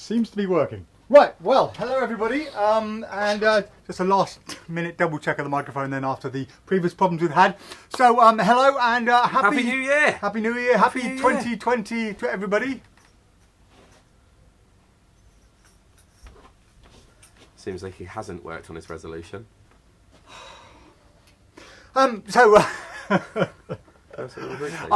Seems to be working. Right, well, hello everybody, just a last minute double check of the microphone then after the previous problems we've had. So, hello and Happy New Year! Happy New Year, happy 2020 to everybody. Seems like he hasn't worked on his resolution. I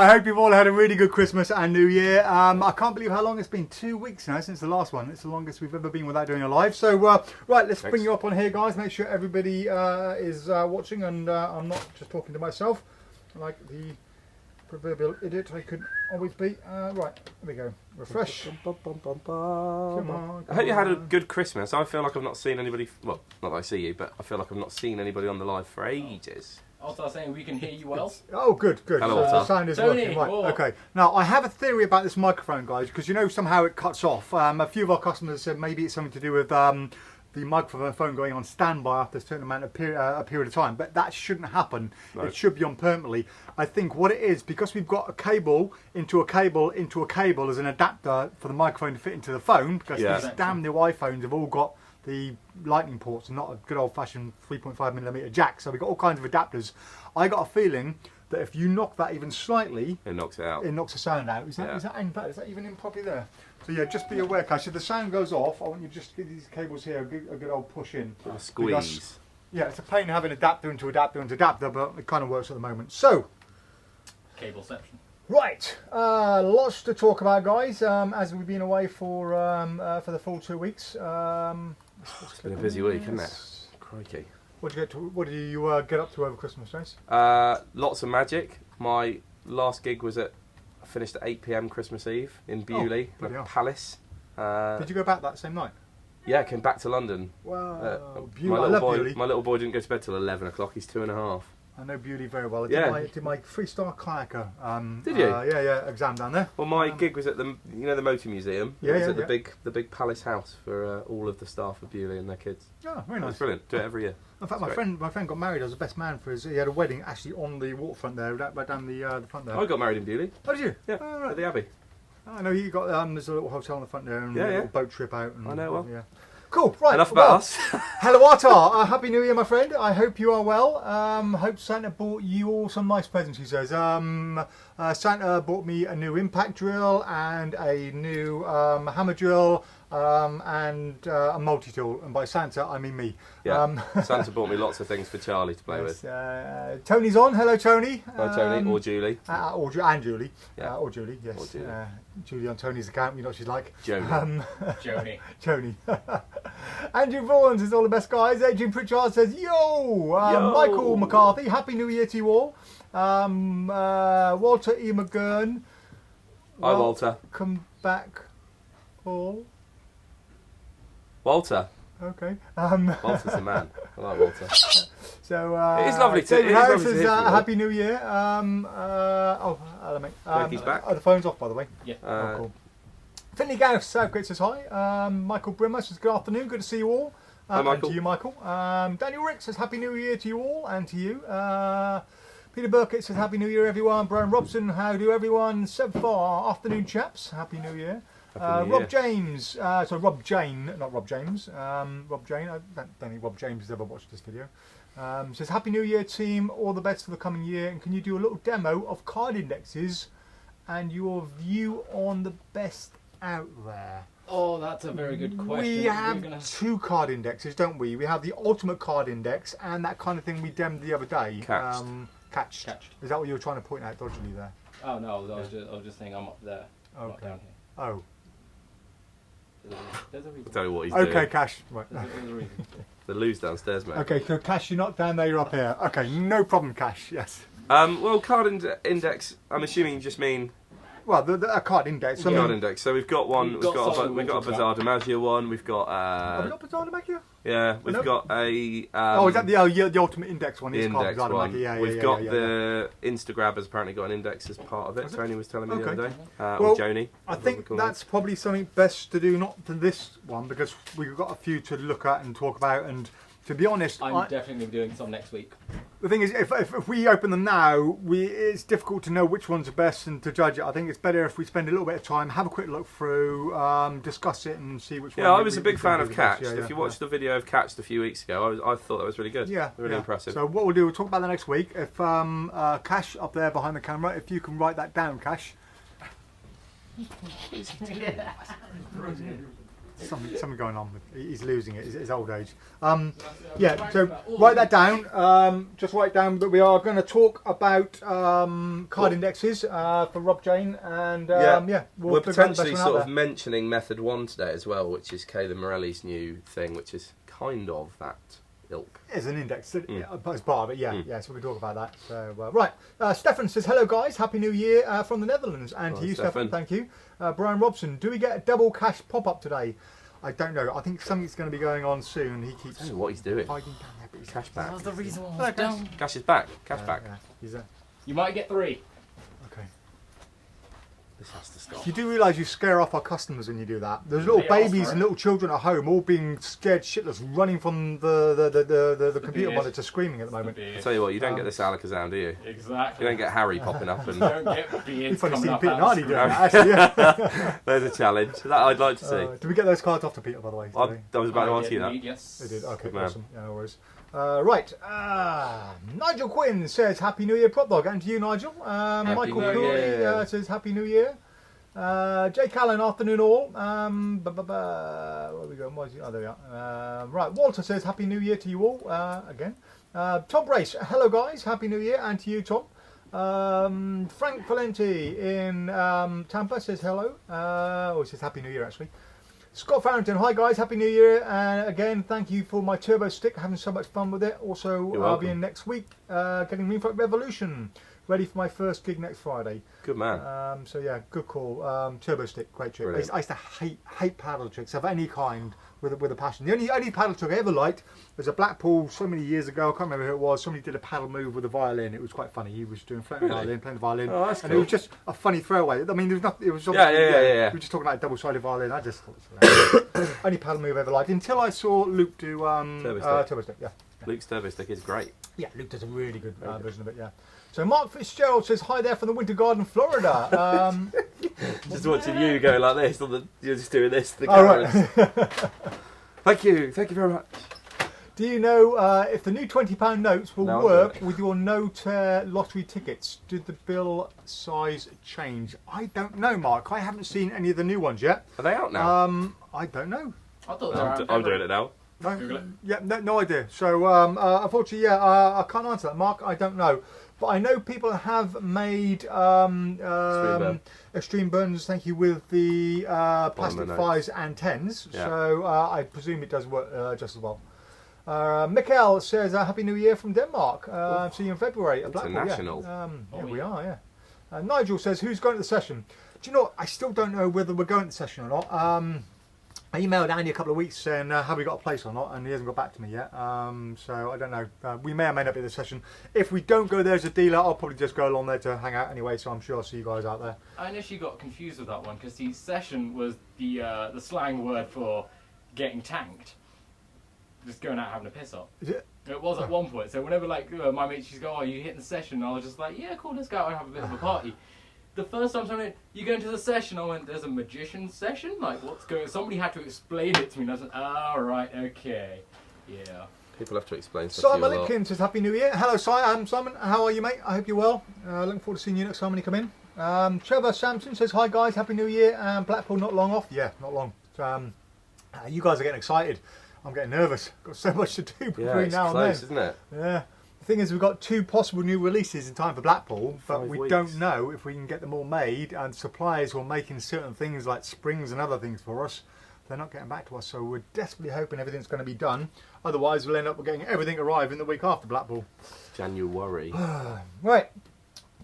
hope you've all had a really good Christmas and New Year. I can't believe how long it's been. 2 weeks now since the last one. It's the longest we've ever been without doing a live. So, right, let's bring you up on here, guys. Make sure everybody is watching and I'm not just talking to myself like the proverbial idiot I could always be. Right, there we go. Refresh. Come on, I hope you had a good Christmas. I feel like I've not seen anybody, well, not that I see you, but I feel like I've not seen anybody on the live for ages. I'll start saying we can hear you well. Oh, good. Hello, The sound is Tony, working. Right, whoa. okay. Now, I have a theory about this microphone, guys, because you know somehow it cuts off. A few of our customers said maybe it's something to do with the microphone going on standby after a certain amount of period of time, but that shouldn't happen. No. It should be on permanently. I think what it is, because we've got a cable into a cable into a cable as an adapter for the microphone to fit into the phone, because these damn new iPhones have all got the lightning ports and not a good old-fashioned 3.5mm jack, so we've got all kinds of adapters. I got a feeling that if you knock that even slightly, It knocks it out. it knocks the sound out. Is that even in properly there? So yeah, just be aware, guys. If the sound goes off, I want you to just give these cables here a good old push in. A squeeze. Because, yeah, it's a pain having adapter into adapter into adapter, but it kind of works at the moment. So, Cable section. right, lots to talk about, guys. As we've been away for the full 2 weeks. It's been a busy week, hasn't it? Crikey. What did you get up to over Christmas, Trace? Lots of magic. My last gig was I finished at 8 PM Christmas Eve in Bewley, bloody in a hell. palace. Did you go back that same night? Yeah, I came back to London. Wow, My I love little boy, Bewley. my little boy didn't go to bed till 11 o'clock. He's 2.5. I know Bewley very well. I Yeah. did my 3-star kayaker. Did you? Yeah, exam down there. Well, my gig was at the Motor Museum. Yeah, it was yeah, at yeah. the big palace house for all of the staff of Bewley and their kids. Oh, very It was nice. brilliant. Do it every year. In fact, It's great. my friend got married. I was the best man for his. He had a wedding actually on the waterfront there, right down the front there. I got married in Bewley. Oh, did you? Yeah, Oh, right. at the Abbey. I know you got. There's a little hotel on the front there and Yeah, a yeah. little boat trip out. And, I know well. Yeah. Cool. Right. Enough about well, us. Hello, Artar. Happy New Year, my friend. I hope you are well. Hope Santa bought you all some nice presents, he says. Santa bought me a new impact drill and a new hammer drill and a multi-tool. And by Santa, I mean me. Yeah. Santa bought me lots of things for Charlie to play with. Tony's on. Hello, Tony. Hi, Tony, or Julie. And Julie. Yeah. Or Julie, yes. Or Julie. Julie on Tony's account, you know what she's like. Joni. Joni. Tony. Andrew Vaughan says all the best, guys. Adrian Pritchard says, yo! Yo! Michael McCarthy, Happy New Year to you all. Walter E. McGurn. Hi, Walter. Come back, all. Walter. Okay. Walter's the man. I like Walter. So It is lovely to- David it is Harris lovely to says, hear from you all. Happy New Year. Hello, mate. Jackie's back. Oh, the phone's off, by the way. Yeah. Oh, cool. Finley Gauss, Southgate says hi. Michael Brimmer says good afternoon, good to see you all. Hi, Michael. And to you, Michael. Daniel Rick says Happy New Year to you all and to you. Peter Burkett says Happy New Year, everyone. Brian Robson, how do everyone? Seb Farr, afternoon, chaps. Happy New Year. Happy New Rob Year. James, Rob Jane, not Rob James. Rob Jane, I don't think Rob James has ever watched this video. Says Happy New Year, team. All the best for the coming year. And can you do a little demo of card indexes and your view on the best out there? Oh, that's a very good question. We We're have gonna- 2 card indexes, don't we? We have the ultimate card index and that kind of thing we demoed the other day. Catched. Catched. Catched. Is that what you were trying to point out dodgily there? Oh no, I was just saying I'm up there, not Okay. down here. Oh. There's a reason. I'll tell you what he's Okay, doing. Cash. Right. There's a reason. The loo's downstairs, mate. Okay, so Cash, you're not down there, you're up here. Okay, no problem, Cash. Yes. Well, card index. I'm assuming you just mean Well, a card index. I card mean, index. So we've got one. We've We've got got something we've got a we'll Bazaar talk Damasia one. We've got have we got Bazaar back here? yeah. We've Nope. got a Oh, is that the ultimate index one? the Is called index Bazaar one. Damakia. Yeah, We've yeah, got yeah. the Instagrab has apparently got an index as part of it. Has it? Tony was telling me the Okay. other day. Well, Or Joni. I whatever think we call that's probably something best to do, not for this one, because we've got a few to look at and talk about. And to be honest, I'm definitely doing some next week. The thing is, if we open them now, it's difficult to know which ones are best and to judge it. I think it's better if we spend a little bit of time, have a quick look through, discuss it, and see which one. Yeah, I was a big fan of Catch. Catched. Yeah, if you watched the video of Catched a few weeks ago, I thought that was really good. Yeah, really impressive. So what we'll do, we'll talk about that next week. If Cash up there behind the camera, if you can write that down, Cash. Something going on with he's losing it, his old age. Yeah, so write that down. Just write down that we are going to talk about card indexes for Rob Jane, and we're potentially sort of mentioning Method 1 today as well, which is Caleb Morelli's new thing, which is kind of that ilk. As an index, as part of it, yeah, so we can talk about that. So, right, Stefan says, hello guys, Happy New Year from the Netherlands, and to you, Stefan, thank you. Brian Robson, do we get a double cash pop-up today? I don't know, I think something's going to be going on soon. He keeps... I don't know what he's doing. Hiding down there, but he's cash back. That's the reason why I was Cash is back, cash back. Yeah. He's there. You might get 3. Okay. This has to stop. You do realise you scare off our customers when you do that. There's little babies and little children at home all being scared shitless, running from the computer monitor screaming at the moment. I'll tell you what, you don't get this Alakazam, do you? Exactly. You don't get Harry popping up and... You don't get beards You've coming seen up Peter out Nardi the doing screen. that, actually, yeah. There's a challenge. That I'd like to see. Did we get those cards off to Peter, by the way? I was about to ask you that. Yes. They did, okay, Good man. awesome. Yeah, no worries. Right, Nigel Quinn says Happy New Year, PropDog, and to you, Nigel. Michael New Cooley Year. says Happy New Year. Jake Allen, afternoon all. Where are we going? Oh, there we are. Right, Walter says Happy New Year to you all again. Tom Brace, hello guys, Happy New Year, and to you, Tom. Frank Valenti in Tampa says hello. He says Happy New Year actually. Scott Farrington, hi guys, Happy New Year, and again thank you for my turbo stick, having so much fun with it. Also I'll be in next week getting Moonfront Revolution ready for my first gig next Friday. Good man. So yeah, good call. Turbo stick, great trick. I used to hate paddle tricks of any kind with a passion. The only paddle trick I ever liked was a Blackpool so many years ago. I can't remember who it was. Somebody did a paddle move with a violin. It was quite funny. He was doing floating violin, playing the violin, that's and cool. it was just a funny throwaway. I mean, there was nothing. It was Yeah. We were just talking about a double-sided violin. I just thought it was only paddle move I ever liked until I saw Luke do turbo stick. Yeah. Luke's turbo stick is great. Yeah, Luke does a really good version of it. Yeah. So Mark Fitzgerald says hi there from the Winter Garden, Florida. Just watching you go like this. You're just doing this. To the Oh, right. cameras. Thank you very much. Do you know if the new £20 notes will No, work with your no-tear lottery tickets? Did the bill size change? I don't know, Mark. I haven't seen any of the new ones yet. Are they out now? I don't know. I thought they were out I'm doing it now. No, yeah, no idea. So unfortunately, I can't answer that, Mark. I don't know. But I know people have made extreme burns, thank you, with the plastic 5s and 10s. Yeah. So I presume it does work just as well. Mikkel says, Happy New Year from Denmark. See you in February at Blackpool. International. Yeah, we are, yeah. Nigel says, who's going to the session? Do you know what? I still don't know whether we're going to the session or not. I emailed Andy a couple of weeks saying, have we got a place or not? And he hasn't got back to me yet. So I don't know. We may or may not be at the session. If we don't go there as a dealer, I'll probably just go along there to hang out anyway. So I'm sure I'll see you guys out there. I initially got confused with that one because the session was the slang word for getting tanked. Just going out having a piss off. Is it? It was at one point. So whenever my mates used to go, oh, you hitting the session? I was just like, yeah, cool, let's go out and have a bit of a party. The first time someone went, you going to the session? I went, there's a magician session? Like, what's going on? Somebody had to explain it to me. And I was like, oh, right, okay. Yeah. People have to explain stuff Simon to you a lot. Lincoln says, Happy New Year. Hello, Simon. How are you, mate? I hope you're well. Looking forward to seeing you next time when you come in. Trevor Sampson says, hi, guys. Happy New Year. Blackpool not long off. Yeah, not long. You guys are getting excited. I'm getting nervous. Got so much to do between now and then. It's close, isn't it? Yeah. The thing is, we've got 2 possible new releases in time for Blackpool, but 5 we weeks. don't know if we can get them all made, and suppliers who are making certain things like springs and other things for us, they're not getting back to us, so we're desperately hoping everything's going to be done. Otherwise, we'll end up getting everything arriving the week after Blackpool. January. Right.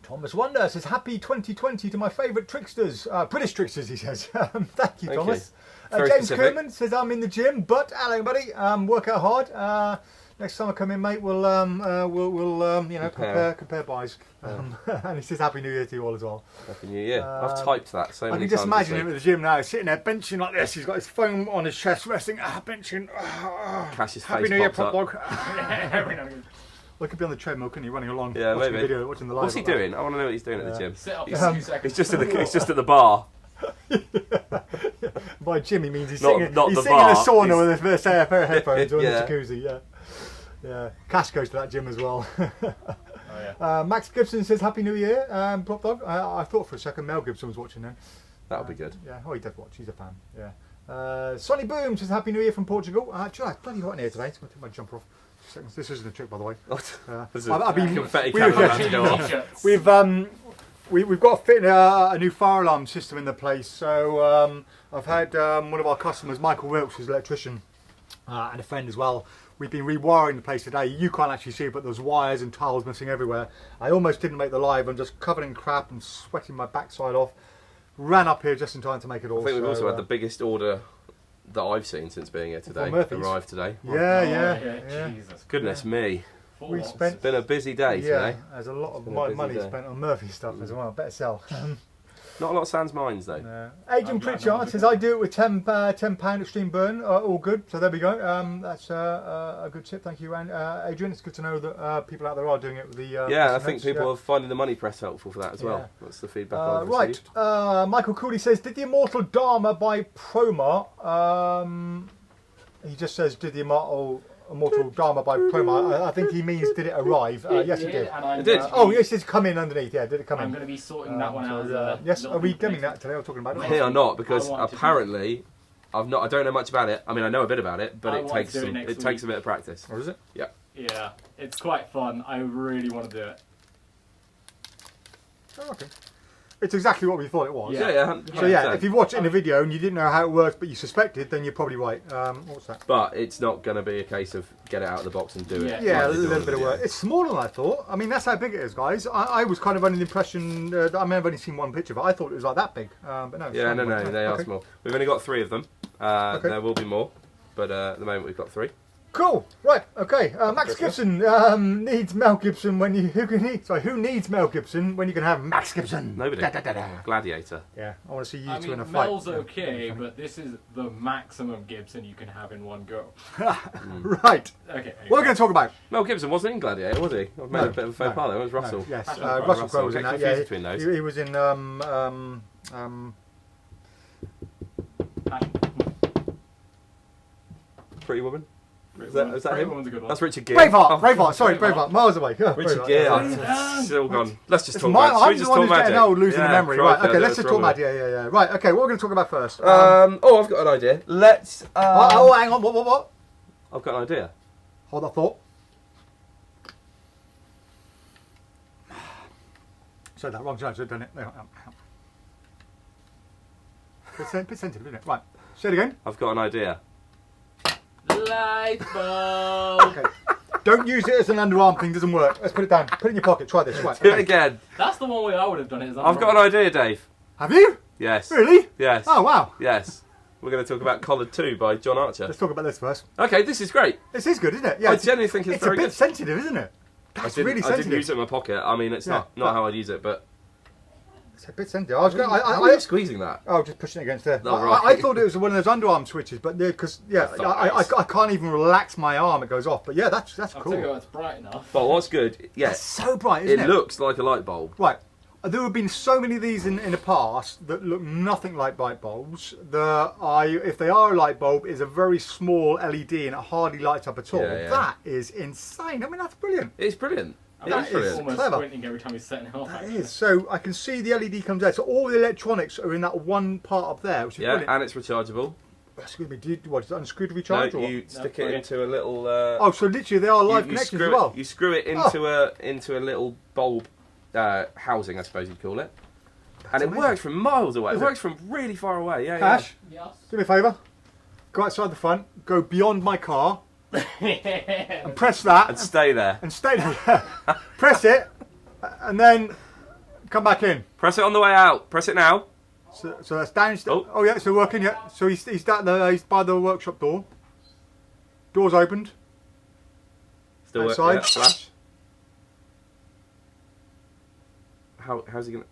Thomas Wonder says, Happy 2020 to my favourite tricksters. British tricksters, he says. Thank you, Thomas. Very James specific. Kerman says, I'm in the gym, but hello, buddy. Work out hard. Next time I come in, mate, we'll compare buys. And he says Happy New Year to you all as well. Happy New Year. I've typed that so I many can times. just imagine him at the gym now, sitting there benching like this. He's got his phone on his chest, resting, benching. Cash's Happy face New Year, pops up. PropDog. I could be on the treadmill, couldn't he, running along, Yeah, watching maybe. the video, watching the live. What's he doing? I want to know what he's doing at the gym. Sit up for 2 seconds. He's just at the bar. By gym, he means he's Not- sitting, not he's the sitting in a bar. sauna He's- with a pair of headphones or in Yeah. the jacuzzi. Yeah, yeah. Cash goes to that gym as well. Oh, yeah. Max Gibson says Happy New Year, PropDog. I thought for a second Mel Gibson was watching then. That'll be good. Yeah, oh, he does watch. He's a fan. Yeah. Sonny Boom says Happy New Year from Portugal. It's bloody hot in here today. It's going to take my jumper off. Seconds. This isn't a trick, by the way. There's I've been confetti we've- camera about to go off. T-shirts. We've got to fit a new fire alarm system in the place. So I've had one of our customers, Michael Wilkes, who's an electrician, and a friend as well. We've been rewiring the place today. You can't actually see it, but there's wires and tiles missing everywhere. I almost didn't make the live. I'm just covered in crap and sweating my backside off. Ran up here just in time to make it all. I think we've so, also had the biggest order that I've seen since being here today. Murphy's. Arrived today. Yeah. Jesus. Goodness me. We Lots. spent- It's been a busy day Yeah, today. there's a lot of been a busy money day. spent on Murphy stuff as well. Better sell. Not a lot of Sans Mines though. Agent Pritchard says I do it with £10 extreme burn. All good. So there we go. That's a good tip. Thank you, Adrian. It's good to know that people out there are doing it with the. Yeah, I think notes. people are finding the money press helpful for that as well. Yeah. That's the feedback I've Right. received. Michael Cooley says, did the Immortal Daruma by PROMA? He just says, did the Immortal Daruma by PROMA? I think he means, did it arrive? Yes, he did. And I'm It did. gonna Oh, be- yes, it's come in underneath. Yeah, did it come I'm in? going to be sorting that one out. Yes, are we doing that today? We're talking about it. Here or not, because I wanted to do- apparently I don't know much about it. I mean, I know a bit about it, but I it want takes to do it next it takes a week. bit of practice. Or is it? Yeah. Yeah, it's quite fun. I really want to do it. Oh, okay. It's exactly what we thought it was. Yeah. Yeah. So yeah, if you watch it in a video and you didn't know how it works, but you suspected, then you're probably right. What's that? But it's not going to be a case of get it out of the box and do it. Yeah. Yeah, a like they do little on the bit of video. work. It's smaller than I thought. I mean, that's how big it is, guys. I was kind of under the impression that I may have only seen one picture of it. I thought it was like that big, but no. It's Yeah, not. no, they are Okay. small. We've only got 3 of them. Okay. There will be more, but at the moment we've got 3. Cool. Right. Okay. Max Gibson needs Mel Gibson when you who needs Mel Gibson when you can have Max Gibson? Nobody. Da, da, da, da. Gladiator. Yeah, I want to see you I two mean, in a fight. Mel's okay, but this is the maximum Gibson you can have in one go. Right. Okay. What are we going to talk about? Mel Gibson wasn't in Gladiator, was he? I've made a bit of a faux pas there. It was Russell. No, yes, Russell Russell Russell. Crowe was in Get that. confused Yeah, between those. he was in Pretty Woman. Is that Pretty him? Woman's a good one. That's Richard Gere. Braveheart. Sorry, Braveheart. Braveheart. Miles away. Oh, Richard Braveheart, Gere. yeah. It's still gone. Let's just It's talk my, about. Should we I'm the just one talk who's magic? getting old, losing Yeah, the memory. crikey, Right, okay, that's let's just talk wrong magic. Yeah. Right, okay, what are we going to talk about first? I've got an idea. Let's. oh, hang on. What? I've got an idea. Hold that thought. Said that wrong. Should have done it. No, bit sensitive, isn't it? Right. Say it again. I've got an idea. Light bulb. Okay. Don't use it as an underarm thing. Doesn't work. Let's put it down. Put it in your pocket. Try this. Right. Do it okay. again. That's the one way I would have done it. I've got an idea, Dave. Have you? Yes. Really? Yes. Oh wow. Yes. We're going to talk about Collared 2 by John Archer. Let's talk about this first. Okay, this is great. This is good, isn't it? Yeah. I genuinely think it's very a bit good. sensitive, isn't it? That's really I sensitive. didn't use it in my pocket. I mean, it's not Yeah. how I'd use it, but It's a bit sensitive. I was going. how are you squeezing that? Oh, just pushing it against there. Oh, right. I thought it was one of those underarm switches, but because I can't even relax my arm; it goes off. But yeah, that's I'll cool. tell you what, it's bright enough. But what's good? That's Yes, so bright, isn't it? it looks like a light bulb. Right. There have been so many of these in the past that look nothing like light bulbs. If they are a light bulb, is a very small LED and it hardly lights up at all. Yeah, yeah. That is insane. I mean, that's brilliant. It's brilliant. I'm that It is actually brilliant. almost Clever. squinting every time he's setting it off. That actually. is. So I can see the LED comes out. So all the electronics are in that one part up there, which is Yeah, brilliant. and it's rechargeable. Excuse me. What? Is it unscrewed to No, recharge? or what? you stick No, it into a little. Oh, so literally they are live you connections screw as well. You screw it into a little bulb housing, I suppose you'd call it, and it amazing. works from miles away. It Is it? works from really far away. Yeah, Cash, Yes. do me a favour. Go outside the front. Go beyond my car and press that and stay there. and stay there. Press it and then come back in. Press it on the way out. Press it now. So that's downstairs. Oh. Oh yeah, it's still working. Yeah. So he's he's by the workshop door. Door's opened. Still Outside. Yeah, flash. How's he gonna?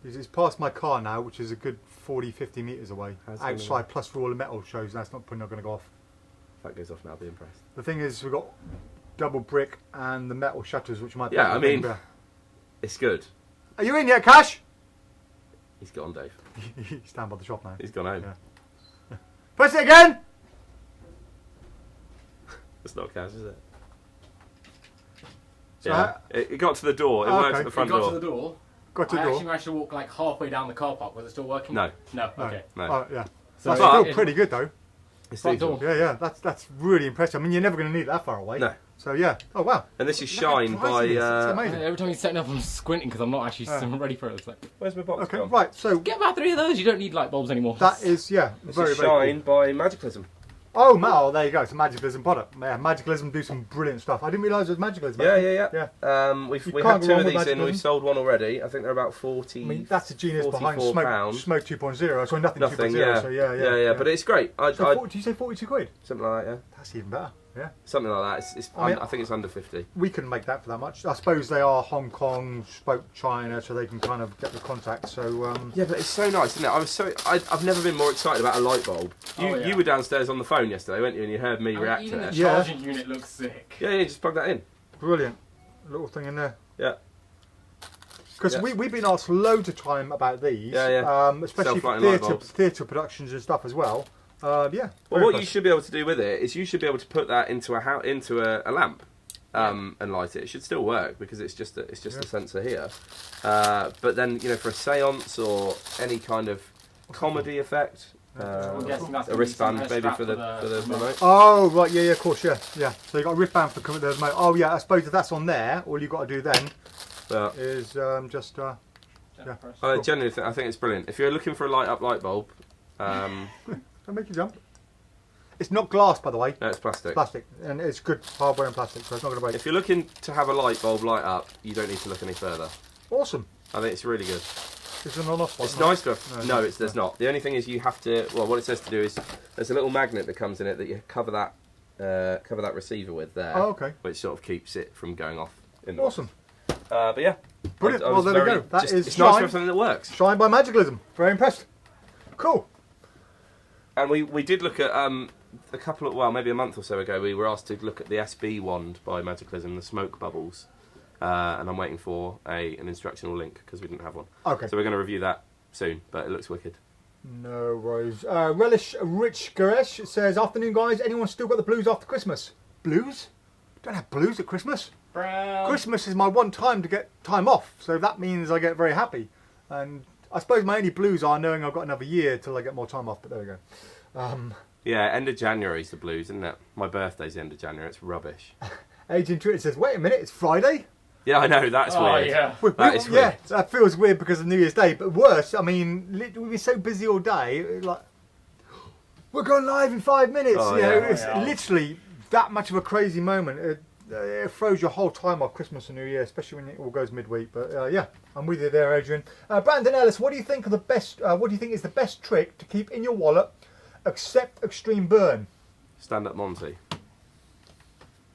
He's past my car now, which is a good 40, 50 metres away. How's he gonna- Outside, plus for all the metal shows, that's not going to go off. If that goes off now, I'll be impressed. The thing is, we've got double brick and the metal shutters, which might be... Yeah, I mean, it's good. Are you in yet, Cash? He's gone, Dave. He's down by the shop now. He's gone home. Yeah. Press it again! That's not Cash, is it? So yeah, it got to the door. It worked at the front door. Got to the door. Got to the I door. actually managed to walk like halfway down the car park. Was it still working? No. No. Okay. No. Oh, yeah. So That's still pretty good, though. It's front decent. door. Yeah. That's really impressive. I mean, you're never going to need it that far away. No. So, yeah. Oh, wow. And this is Look how Chien pricey by... it is. It's amazing. Every time he's setting up, I'm squinting because I'm not actually ready for it. It's like, Where's my box Okay, gone? right. So, get about 3 of those. You don't need light bulbs anymore. that is, yeah, This very, is very Chien cool. by Magicalism. Oh, there you go. It's a Magicalism product. Yeah, Magicalism do some brilliant stuff. I didn't realise it was Magicalism. Yeah. We You had can't go 2 wrong of with these in. Magicalism. We've sold one already. I think they're about 40. I mean, that's the genius behind £44. Smoke 2.0. So nothing 2.0. Yeah. So yeah. But it's great. So did you say 42 quid? Something like that, yeah. That's even better. Yeah. Something like that. I think it's under 50. We couldn't make that for that much. I suppose they are Hong Kong, spoke China, so they can kind of get the contact. So yeah, but it's so nice, isn't it? I've never been more excited about a light bulb. You were downstairs on the phone yesterday, weren't you? And you heard me react even to the it. charging unit looks sick. Yeah, just plug that in. brilliant little thing in there. Yeah. Because we've been asked loads of time about these, especially for theatre productions and stuff as well. Yeah. Well, what you should be able to do with it is you should be able to put that into a lamp and light it. It should still work because it's just a sensor here. But then for a séance or any kind of comedy effect, a wristband maybe for the remote. Oh right, yeah, of course, yeah. So you got a wristband for the remote. Oh yeah, I suppose if that's on there, all you've got to do then is just I genuinely think it's brilliant. If you're looking for a light bulb. Don't make you jump. It's not glass, by the way. No, it's plastic. It's plastic, and it's good hardware and plastic, so it's not going to break. If you're looking to have a light bulb light up, you don't need to look any further. Awesome. I think it's really good. Is there an on-off one? It's nice to have... No, there's not. The only thing is you have to... Well, what it says to do is there's a little magnet that comes in it that you cover that receiver with there. Oh, okay. Which sort of keeps it from going off. Awesome. But yeah. Brilliant. Well, there we go. It's nice to have something that works. Chien by Magicalism. Very impressed. Cool. And we did look at maybe a month or so ago, we were asked to look at the SB wand by Magicalism, the smoke bubbles, and I'm waiting for an instructional link because we didn't have one. Okay. So we're going to review that soon, but it looks wicked. No worries. Relish Rich Garesh says, "Afternoon, guys. Anyone still got the blues after Christmas? Blues? Don't have blues at Christmas. Christmas is my one time to get time off, so that means I get very happy. And I suppose my only blues are knowing I've got another year till I get more time off, but there we go." Yeah, end of January is the blues, isn't it? My birthday's the end of January. It's rubbish. Agent Twitter says, "Wait a minute, it's Friday." Yeah, I know. That's weird. Yeah. That is weird. Yeah, that feels weird because of New Year's Day. But worse, I mean, we've been so busy all day. Like, we're going live in 5 minutes. It's literally that much of a crazy moment. It throws your whole time off, Christmas and New Year, especially when it all goes midweek. But yeah, I'm with you there, Adrian. Brandon Ellis, what do you think of the best? What do you think is the best trick to keep in your wallet, except extreme burn? Stand up, Monty.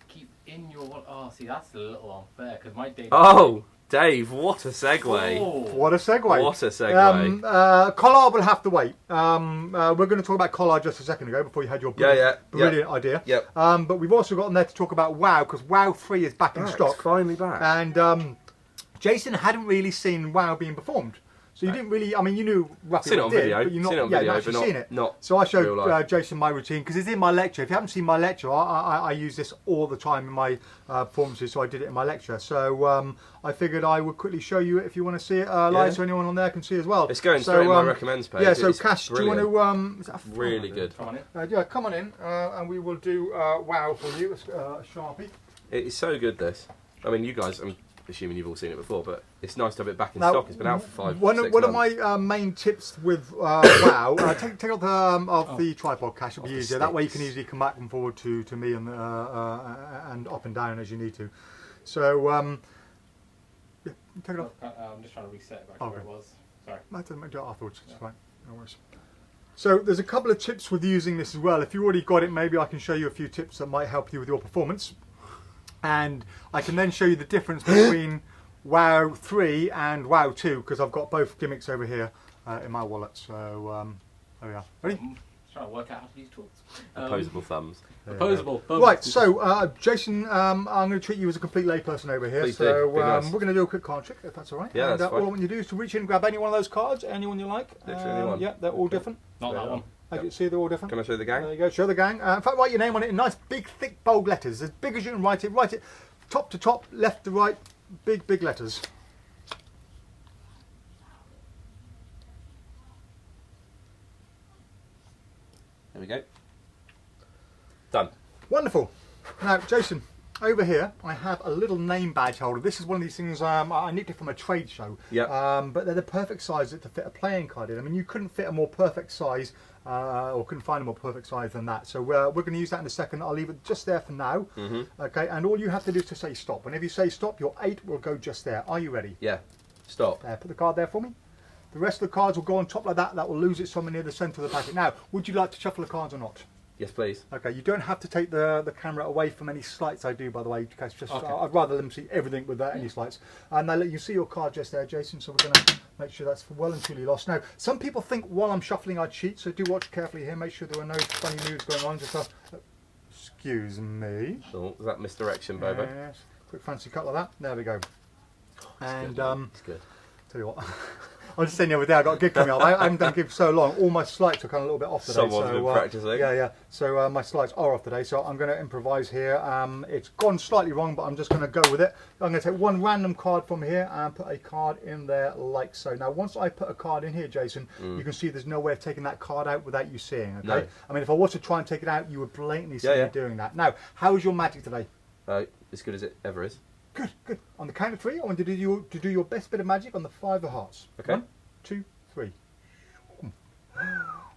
Keep in your wallet. Oh, see, that's a little unfair because my day. Oh, Dave, what a segue! Oh. What a segue! What a segue! Collard will have to wait. We're going to talk about Collard just a second ago before you had your brilliant idea. Yep. But we've also got on there to talk about WoW because WoW 3 is back in stock. It's finally back. And Jason hadn't really seen WoW being performed. So you didn't really, I mean, you knew roughly what it did, but you've not actually seen it. So I showed Jason my routine because it's in my lecture. If you haven't seen my lecture, I use this all the time in my performances, so I did it in my lecture. So I figured I would quickly show you it if you want to see it live, so anyone on there can see as well. It's going straight in my recommends page. Yeah, so Cash, do you want to... is that a really good. Come on in. Yeah, come on in, and we will do WoW for you, Sharpie. It's so good, this. I mean, you guys... I'm assuming you've all seen it before, but it's nice to have it back in stock. It's been out for 5 One months. of my main tips with WoW, take out the tripod, Cash, it'll be easier. That way you can easily come back and forward to me and up and down as you need to. So, take it off. I'm just trying to reset it back to where it was. Sorry. I don't do it afterwards, it's fine. No worries. So there's a couple of tips with using this as well. If you already got it, maybe I can show you a few tips that might help you with your performance. And I can then show you the difference between WoW 3 and WoW 2 because I've got both gimmicks over here in my wallet. So there we are. Ready? trying to work out how to use tools. Opposable thumbs. Opposable thumbs. Right, so Jason, I'm going to treat you as a complete layperson over here. Please so do. Be nice. we're going to do a quick card trick, if that's all right. Yeah, and, that's fine. all I want you to do is to reach in and grab any one of those cards, anyone you like. Literally anyone. Yeah, they're all different. Not that one. I can see they're all different. Can I show the gang? There you go, show the gang. In fact, write your name on it in nice, big, thick, bold letters. As big as you can write it. Write it top to top, left to right, big, big letters. There we go. Done. Wonderful. Now, Jason, over here, I have a little name badge holder. This is one of these things I nicked it from a trade show. Yep. But they're the perfect size to fit a playing card in. I mean, you couldn't fit a more perfect size, or couldn't find a more perfect size than that. So we're going to use that in a second. I'll leave it just there for now. Okay, and all you have to do is to say stop. Whenever you say stop, your 8 will go just there. Are you ready? Yeah. Stop. Put the card there for me. The rest of the cards will go on top like that. That will lose it somewhere near the centre of the packet. Now, would you like to shuffle the cards or not? Yes, please. Okay, you don't have to take the camera away from any slights I do, by the way, because just Okay. I'd rather them see everything without any slights. And now you see your card just there, Jason, so we're going to make sure that's well and truly lost. Now, some people think while I'm shuffling I cheat, so do watch carefully here, make sure there are no funny moves going on. Just excuse me. Oh, is that misdirection, Bobo? Yes, quick fancy cut like that. There we go. And It's good. tell you what, I was just saying the other day I got a gig coming up. I haven't done a gig for so long. All my slights are kind of a little bit off today. Someone's so, been practicing. Yeah. So my slides are off today. So I'm going to improvise here. It's gone slightly wrong, but I'm just going to go with it. I'm going to take one random card from here and put a card in there like so. Now, once I put a card in here, Jason, you can see there's no way of taking that card out without you seeing. Okay. No. I mean, if I was to try and take it out, you would blatantly see me doing that. Now, how is your magic today? As good as it ever is. Good, good. On the count of 3, I want you to do your best bit of magic on the 5 of hearts. Okay. 1, 2, 3.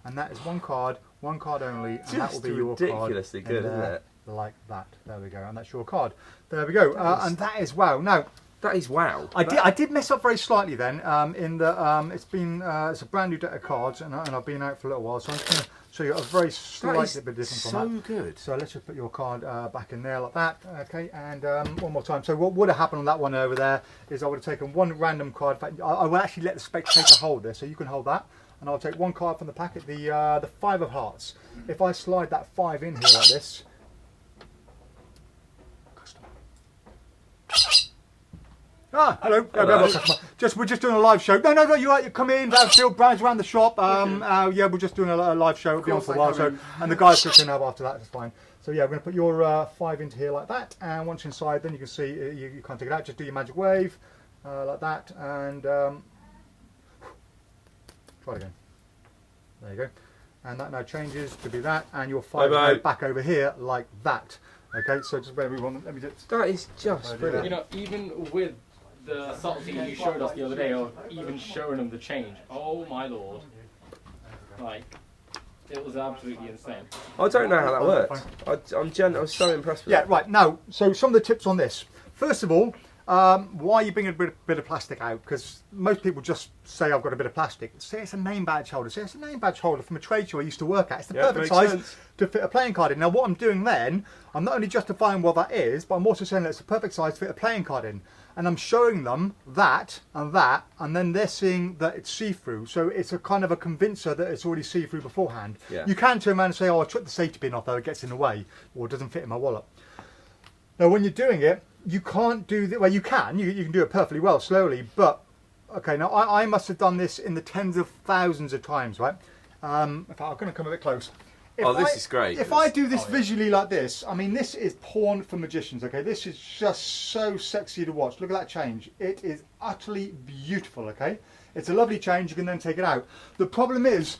And that is one card only, and that will be your card. Ridiculously good, isn't it? Like that. There we go, and that's your card. There we go. And that is wow. Now, That is wow. I did mess up very slightly then. In the it's a brand new deck of cards, and I've been out for a little while, so I'm just going to show you a very slight bit different from that. So good. So let's just put your card back in there like that. Okay, and one more time. So what would have happened on that one over there is I would have taken one random card. In fact, I will actually let the spectator hold this, so you can hold that. And I'll take one card from the packet, the 5 of hearts. If I slide that 5 in here like this. Ah, hello. We're just doing a live show. No, you come in, browse around the shop. Yeah, we're just doing a live show. It'll be on for a while. So, and the guys can turn up after that. That's fine. So yeah, we're going to put your 5 into here like that, and once inside, then you can see you can't take it out. Just do your magic wave like that, and try it again. There you go. And that now changes to be that, and your 5 goes back over here like that. Okay, so just where we want. Let me just. That is just brilliant. You know, even with the subtlety you showed us the other day of even showing them the change. Oh my lord. Like, it was absolutely insane. I don't know how that works. I'm so impressed with Yeah, that. right. Now, so some of the tips on this. First of all, why are you bringing a bit of plastic out? Because most people just say, I've got a bit of plastic. Say it's a name badge holder. Say it's a name badge holder from a trade show I used to work at. It's the perfect size to fit a playing card in. Now, what I'm doing then, I'm not only justifying what that is, but I'm also saying that it's the perfect size to fit a playing card in. And I'm showing them that, and then they're seeing that it's see-through. So it's a kind of a convincer that it's already see-through beforehand. Yeah. You can turn around and say, oh, I took the safety pin off, though it gets in the way, or it doesn't fit in my wallet. Now, when you're doing it, you can't do that. Well, you can do it perfectly well, slowly. But okay, now I must have done this in the tens of thousands of times, right? In fact, I'm going to come a bit close. This is great. If I do this visually like this, I mean, this is porn for magicians. Okay, this is just so sexy to watch. Look at that change. It is utterly beautiful. Okay, it's a lovely change. You can then take it out. The problem is,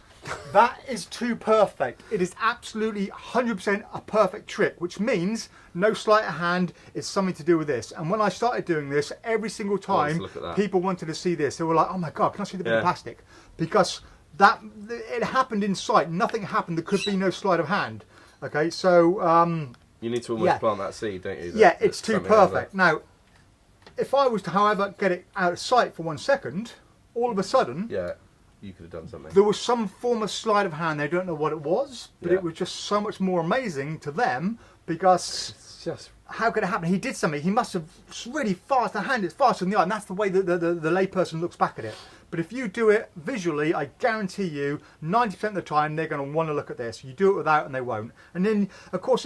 that is too perfect. It is absolutely 100% a perfect trick, which means no sleight of hand is something to do with this. And when I started doing this, every single time people wanted to see this. They were like, oh my God, can I see the bit of plastic? Because it happened in sight. Nothing happened. There could be no sleight of hand. Okay, so you need to almost plant that seed, don't you? Yeah, it's too perfect. Now, if I was to, however, get it out of sight for 1 second, all of a sudden, you could have done something. There was some form of sleight of hand. They don't know what it was, but it was just so much more amazing to them because it's just how could it happen? He did something. He must have really fast. The hand is faster than the eye, and that's the way that the layperson looks back at it. But if you do it visually, I guarantee you 90% of the time they're going to want to look at this. You do it without and they won't. And then, of course,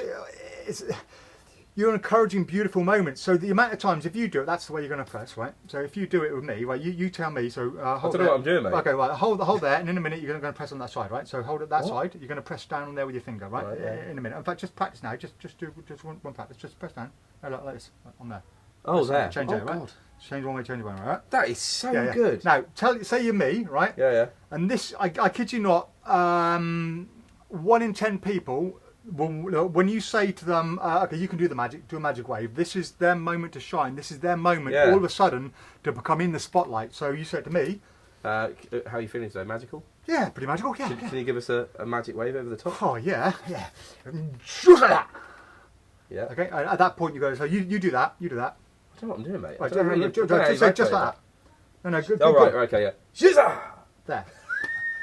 you're encouraging beautiful moments. So the amount of times, if you do it, that's the way you're going to press, right? So if you do it with me, right, you tell me. So hold I don't know what I'm doing, mate. Okay, right, hold there, and in a minute you're going to press on that side, right? So hold it that side. You're going to press down on there with your finger, right? In a minute. In fact, just practice now. Just do one practice. Just press down. Like this, on there. Oh, there. Change oh, it, right? God. Change one way, change one way, right? That is so good. Now, say you're me, right? Yeah. And this, I kid you not, 1 in 10 people, when you say to them, okay, you can do a magic wave, this is their moment to shine. This is their moment, all of a sudden, to become in the spotlight. So you said to me... how are you feeling today? Magical? Yeah, pretty magical, yeah. Can you give us a magic wave over the top? Oh, yeah. Yeah. Okay, at that point you go, so you do that, you do that. I don't know what I'm doing, mate. Right, just like that. No, good. Right, okay, yeah. Shiza! There.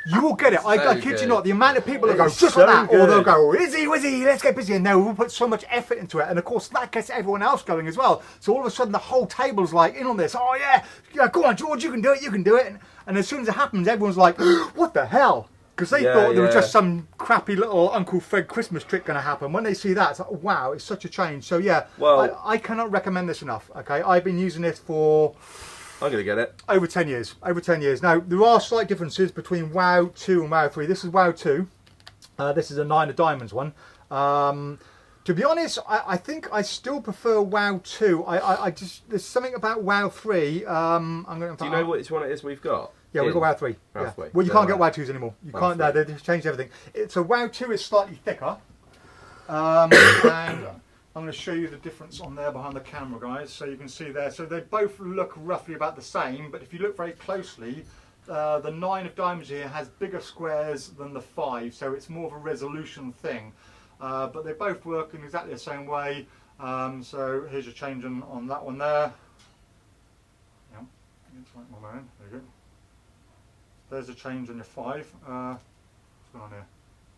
You will get it. I kid you not. The amount of people that go just so like that, good. or they'll go, Izzy, let's get busy, and they'll put so much effort into it, and of course that gets everyone else going as well. So all of a sudden the whole table's like in on this. Oh yeah, go on, George, you can do it, and as soon as it happens, everyone's like, what the hell? Because they thought there was just some crappy little Uncle Fred Christmas trick going to happen. When they see that, it's like, wow, it's such a change. So yeah, well, I cannot recommend this enough. Okay, I've been using this for... I'm going to get it. Over 10 years. Over 10 years. Now, there are slight differences between WoW 2 and WoW 3. This is WoW 2. This is a 9 of Diamonds one. To be honest, I think I still prefer WoW 2. I just... There's something about WoW 3. I'm going to... Do you know which one it is we've got? Yeah, we've got WoW 3. WoW 3. Well, you can't get WoW 2s anymore. You can't... No, they've changed everything. So WoW 2 is slightly thicker. And... I'm going to show you the difference on there behind the camera, guys, so you can see there. So they both look roughly about the same, but if you look very closely, the 9 of Diamonds here has bigger squares than the 5, so it's more of a resolution thing. But they both work in exactly the same way. So here's your change on that one there. Yeah, it's right one moment. There you go. There's a change on your 5. What's going on here?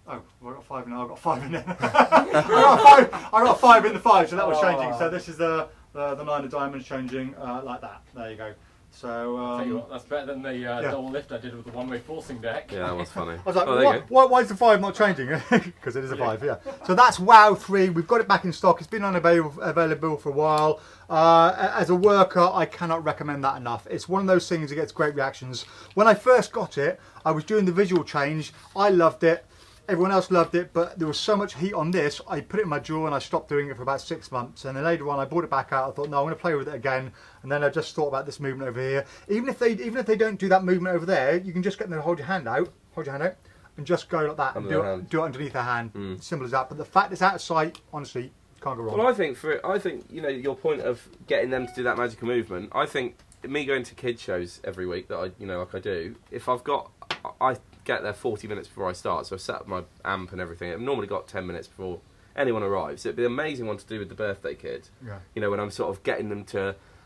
Oh, well, I got 5 in there. I got 5 in there. I got 5 in the 5, so that was changing. So this is the 9 of Diamonds changing like that. There you go. So I'll tell you what, that's better than the double lift I did with the one-way forcing deck. Yeah, that was funny. I was like, why is the 5 not changing? Because it is a 5, yeah. So that's WoW 3. We've got it back in stock. It's been unavailable for a while. As a worker, I cannot recommend that enough. It's one of those things that gets great reactions. When I first got it, I was doing the visual change. I loved it. Everyone else loved it, but there was so much heat on this, I put it in my drawer and I stopped doing it for about 6 months. And then later on, I brought it back out. I thought, no, I'm going to play with it again. And then I just thought about this movement over here. Even if they don't do that movement over there, you can just get them to hold your hand out, and just go like that and do it underneath their hand. Simple as that. But the fact it's out of sight, honestly, can't go wrong. Well, I think you know, your point of getting them to do that magical movement. I think me going to kids shows every week that like I do. If I get there 40 minutes before I start, so I set up my amp and everything. I've normally got 10 minutes before anyone arrives. It'd be an amazing one to do with the birthday kid. Yeah. You know, when I'm sort of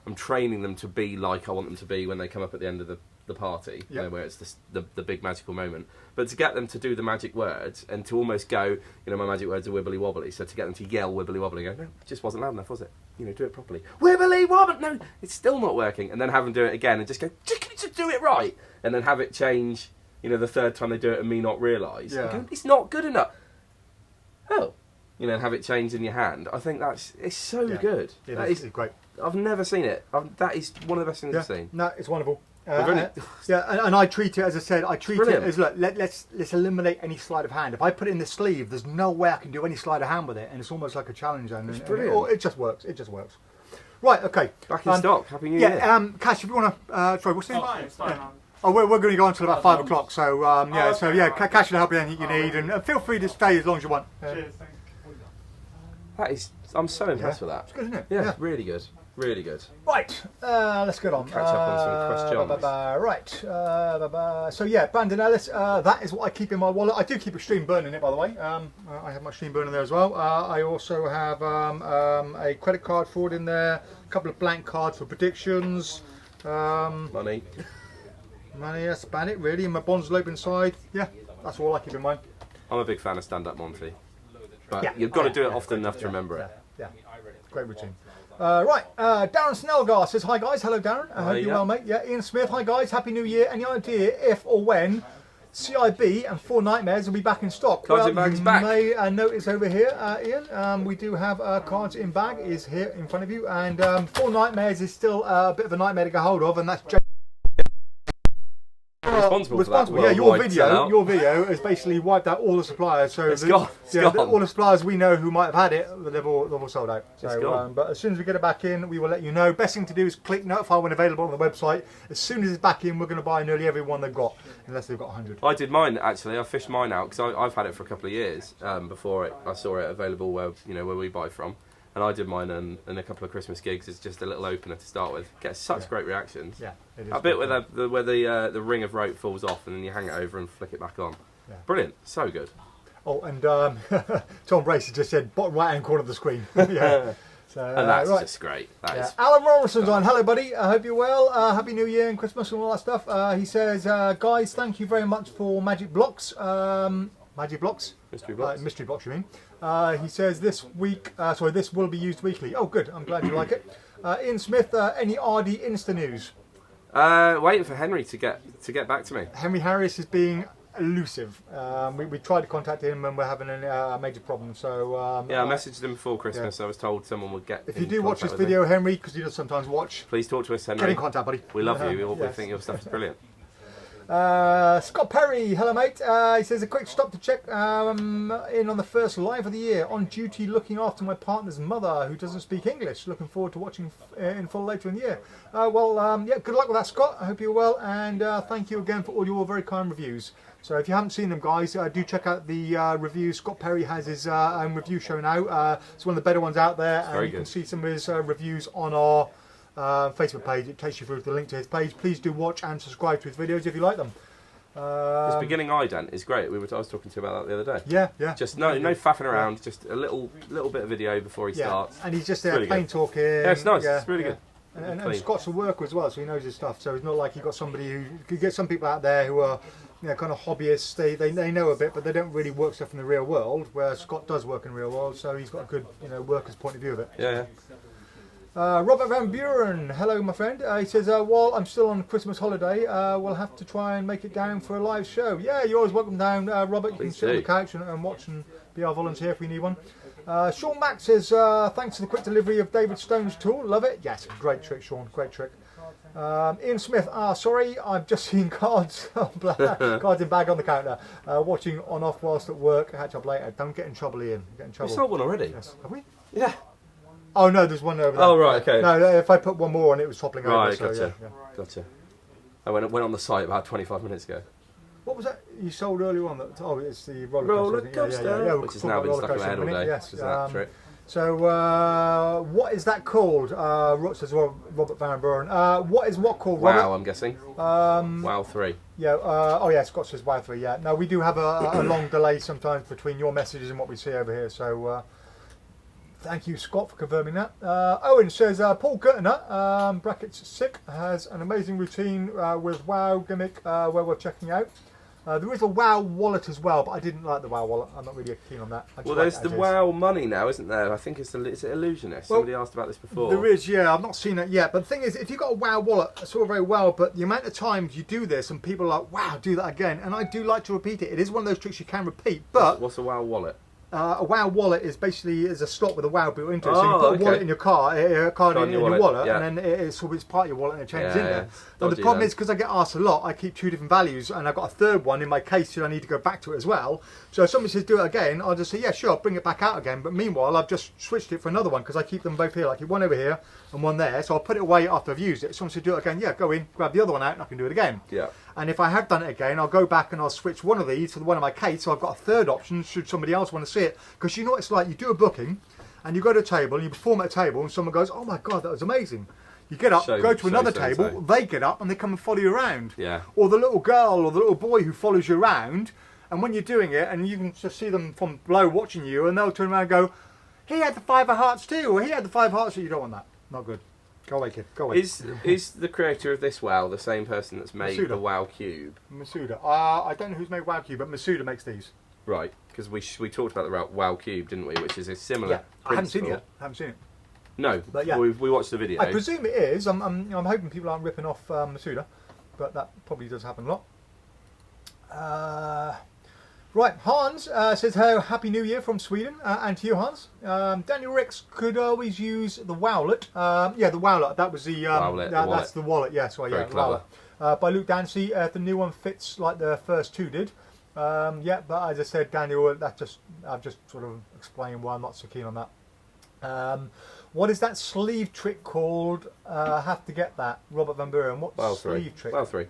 I'm training them to be like I want them to be when they come up at the end of the party, you know, where it's the big magical moment. But to get them to do the magic words and to almost go, my magic words are wibbly wobbly. So to get them to yell wibbly wobbly, go, no, it just wasn't loud enough, was it? Do it properly. Wibbly wobbly, no, it's still not working. And then have them do it again and just go, just do it right. And then have it change. The third time they do it and me not realise. Yeah. It's not good enough. Oh. And have it change in your hand. I think it's so good. Yeah, that is great. I've never seen it. That is one of the best things I've seen. No, it's wonderful. And I treat it, as I said, it as, look, let's eliminate any sleight of hand. If I put it in the sleeve, there's no way I can do any sleight of hand with it. And it's almost like a challenge. It's brilliant. It just works. It just works. Right, okay. Back in stock. Happy New Year. Cash, if you want to... sorry, what's the name? It's fine. Oh, we're going to go until about 5 o'clock, so Cash will help you anything you need, and feel free to stay as long as you want. Cheers, thanks. I'm so impressed with that. It's good, isn't it? Yeah, really good. Really good. Right, let's get on. Catch up on some questions. Right, so yeah, Brandon Ellis, that is what I keep in my wallet. I do keep Extreme Burn in it, by the way. I have my Extreme Burn in there as well. I also have a credit card forward in there, a couple of blank cards for predictions. Money, that's about it really. And my bonds lobe inside. Yeah, that's all I keep in mind. I'm a big fan of Stand Up Monty, but you've got to do it often enough to remember it. Yeah, great routine. Right, Darren Snellgar says, hi guys, hello Darren, I hope you're yeah. well mate. Yeah, Ian Smith, hi guys, Happy New Year. Any idea if or when CIB and Four Nightmares will be back in stock? Cards in Bag is back. You may notice over here, Ian, we do have Cards in Bag is here in front of you, and Four Nightmares is still a bit of a nightmare to get hold of, and that's responsible for that. Yeah, your video has basically wiped out all the suppliers. So it's gone. All the suppliers we know who might have had it, they've all sold out. So, it's gone. But as soon as we get it back in, we will let you know. Best thing to do is click notify when available on the website. As soon as it's back in, we're going to buy nearly every one they've got, unless they've got 100. I did mine actually. I fished mine out because I've had it for a couple of years before I saw it available where we buy from. And I did mine in a couple of Christmas gigs. It's just a little opener to start with. Gets such great reactions. Yeah, it is. A bit where the ring of rope falls off and then you hang it over and flick it back on. Yeah. Brilliant. So good. Oh, and Tom Bracy just said bottom right hand corner of the screen. Yeah. So, and that's just great. That is. Alan Robinson's on. Hello, buddy. I hope you're well. Happy New Year and Christmas and all that stuff. He says, guys, thank you very much for Magic Blocks. Magic Blocks? Mystery Blocks. Mystery Blocks, you mean. He says this will be used weekly. Oh, good. I'm glad you like it. Ian Smith, any RD Insta news? Waiting for Henry to get back to me. Henry Harris is being elusive. We tried to contact him and we're having a major problem. So I messaged him before Christmas. Yeah. I was told someone would get. If you do watch this video, Henry, because you do sometimes watch, please talk to us, Henry. Get in contact, buddy. We love you. We think your stuff is brilliant. Scott Perry, hello mate. He says a quick stop to check in on the first live of the year. On duty looking after my partner's mother who doesn't speak English. Looking forward to watching in full later in the year. Good luck with that, Scott. I hope you're well, and thank you again for all your very kind reviews. So if you haven't seen them, guys, do check out the reviews. Scott Perry has his own review show now. It's one of the better ones out there, and you can see some of his reviews on our Facebook page. It takes you through to the link to his page. Please do watch and subscribe to his videos if you like them. His beginning ident is great. I was talking to you about that the other day. Yeah. Just no faffing around. Just a little bit of video before he starts. And he's just there plain talking. Yeah, it's nice. It's really good. And Scott's a worker as well, so he knows his stuff. So it's not like you got somebody who could get some people out there who are kind of hobbyists. They know a bit, but they don't really work stuff in the real world. Where Scott does work in the real world, so he's got a good worker's point of view of it. Yeah. Robert Van Buren, hello my friend. He says, while I'm still on Christmas holiday, we'll have to try and make it down for a live show. Yeah, you're always welcome down, Robert. You can sit on the couch and watch and be our volunteer if we need one. Sean Mack says, thanks for the quick delivery of David Stone's tool. Love it. Yes, great trick, Sean. Great trick. Ian Smith, sorry, I've just seen cards cards in bag on the counter. Watching on off whilst at work. Catch up later. Don't get in trouble, Ian. Get in trouble. We sold one already. Yes. Have we? Yeah. Oh no, there's one over there. Oh right, okay. No, if I put one more on, it was toppling over. Right, so, gotcha. I went on the site about 25 minutes ago. What was that you sold earlier on? It's the roller coaster. Which has now been stuck in my head all day. Yes. That trick. So what is that called? Says Robert Van Buren. What is what called? Wow, Robert? I'm guessing. Wow 3. Yeah. Scott says Wow 3. Yeah. No, we do have a long delay sometimes between your messages and what we see over here. So. Thank you, Scott, for confirming that. Owen says, Paul Gertner, brackets sick, has an amazing routine with WoW gimmick where we're checking out. There is a WoW wallet as well, but I didn't like the WoW wallet. I'm not really keen on that. Well, there's the WoW money now, isn't there? I think it's Illusionist. Well, somebody asked about this before. There is, yeah. I've not seen it yet. But the thing is, if you've got a WoW wallet, that's all very well, but the amount of times you do this and people are like, wow, do that again. And I do like to repeat it. It is one of those tricks you can repeat. But what's a WoW wallet? A WoW wallet is basically a slot with a WoW built into it. So you put a wallet in your car, a card in your wallet, and then it's part of your wallet and it changes in there. But the problem is, because I get asked a lot, I keep 2 different values, and I've got a third one in my case, so I need to go back to it as well. So if somebody says do it again, I'll just say, yeah, sure, I'll bring it back out again. But meanwhile, I've just switched it for another one, because I keep them both here, like one over here and one there. So I'll put it away after I've used it. If someone says do it again, yeah, go in, grab the other one out, and I can do it again. Yeah. And if I have done it again, I'll go back and I'll switch one of these to the one in my case, so I've got a third option should somebody else want to see it. Because you know what it's like, you do a booking and you go to a table and you perform at a table and someone goes, oh my God, that was amazing. You get up, go to another table, they get up and they come and follow you around. Yeah. Or the little girl or the little boy who follows you around, and when you're doing it and you can just see them from below watching you, and they'll turn around and go, he had the 5 of hearts too, or he had the 5 of hearts too. You don't want that. Not good. Go away, kid. Go away. Is the creator of this WoW the same person that's made Masuda. the WoW Cube? Masuda. I don't know who's made WoW Cube, but Masuda makes these. Right, because we talked about the WoW Cube, didn't we? Which is a similar. Yeah, I haven't seen it yet. No, But yeah. we watched the video. I presume it is. I'm hoping people aren't ripping off Masuda, but that probably does happen a lot. Right, Hans says, "Hello, Happy New Year from Sweden," and to you, Hans. Daniel Ricks could always use the Wowlet. Yeah, the Wowlet. That was the Wowlet, that's the wallet. Yes, well, Very yeah, clever. Wowlet. By Luke Dancy. The new one fits like the first two did. Yeah, but as I said, Daniel, I've just sort of explained why I'm not so keen on that. What is that sleeve trick called? I have to get that. Robert Van Buren. What Well sleeve 3. trick? Well 3.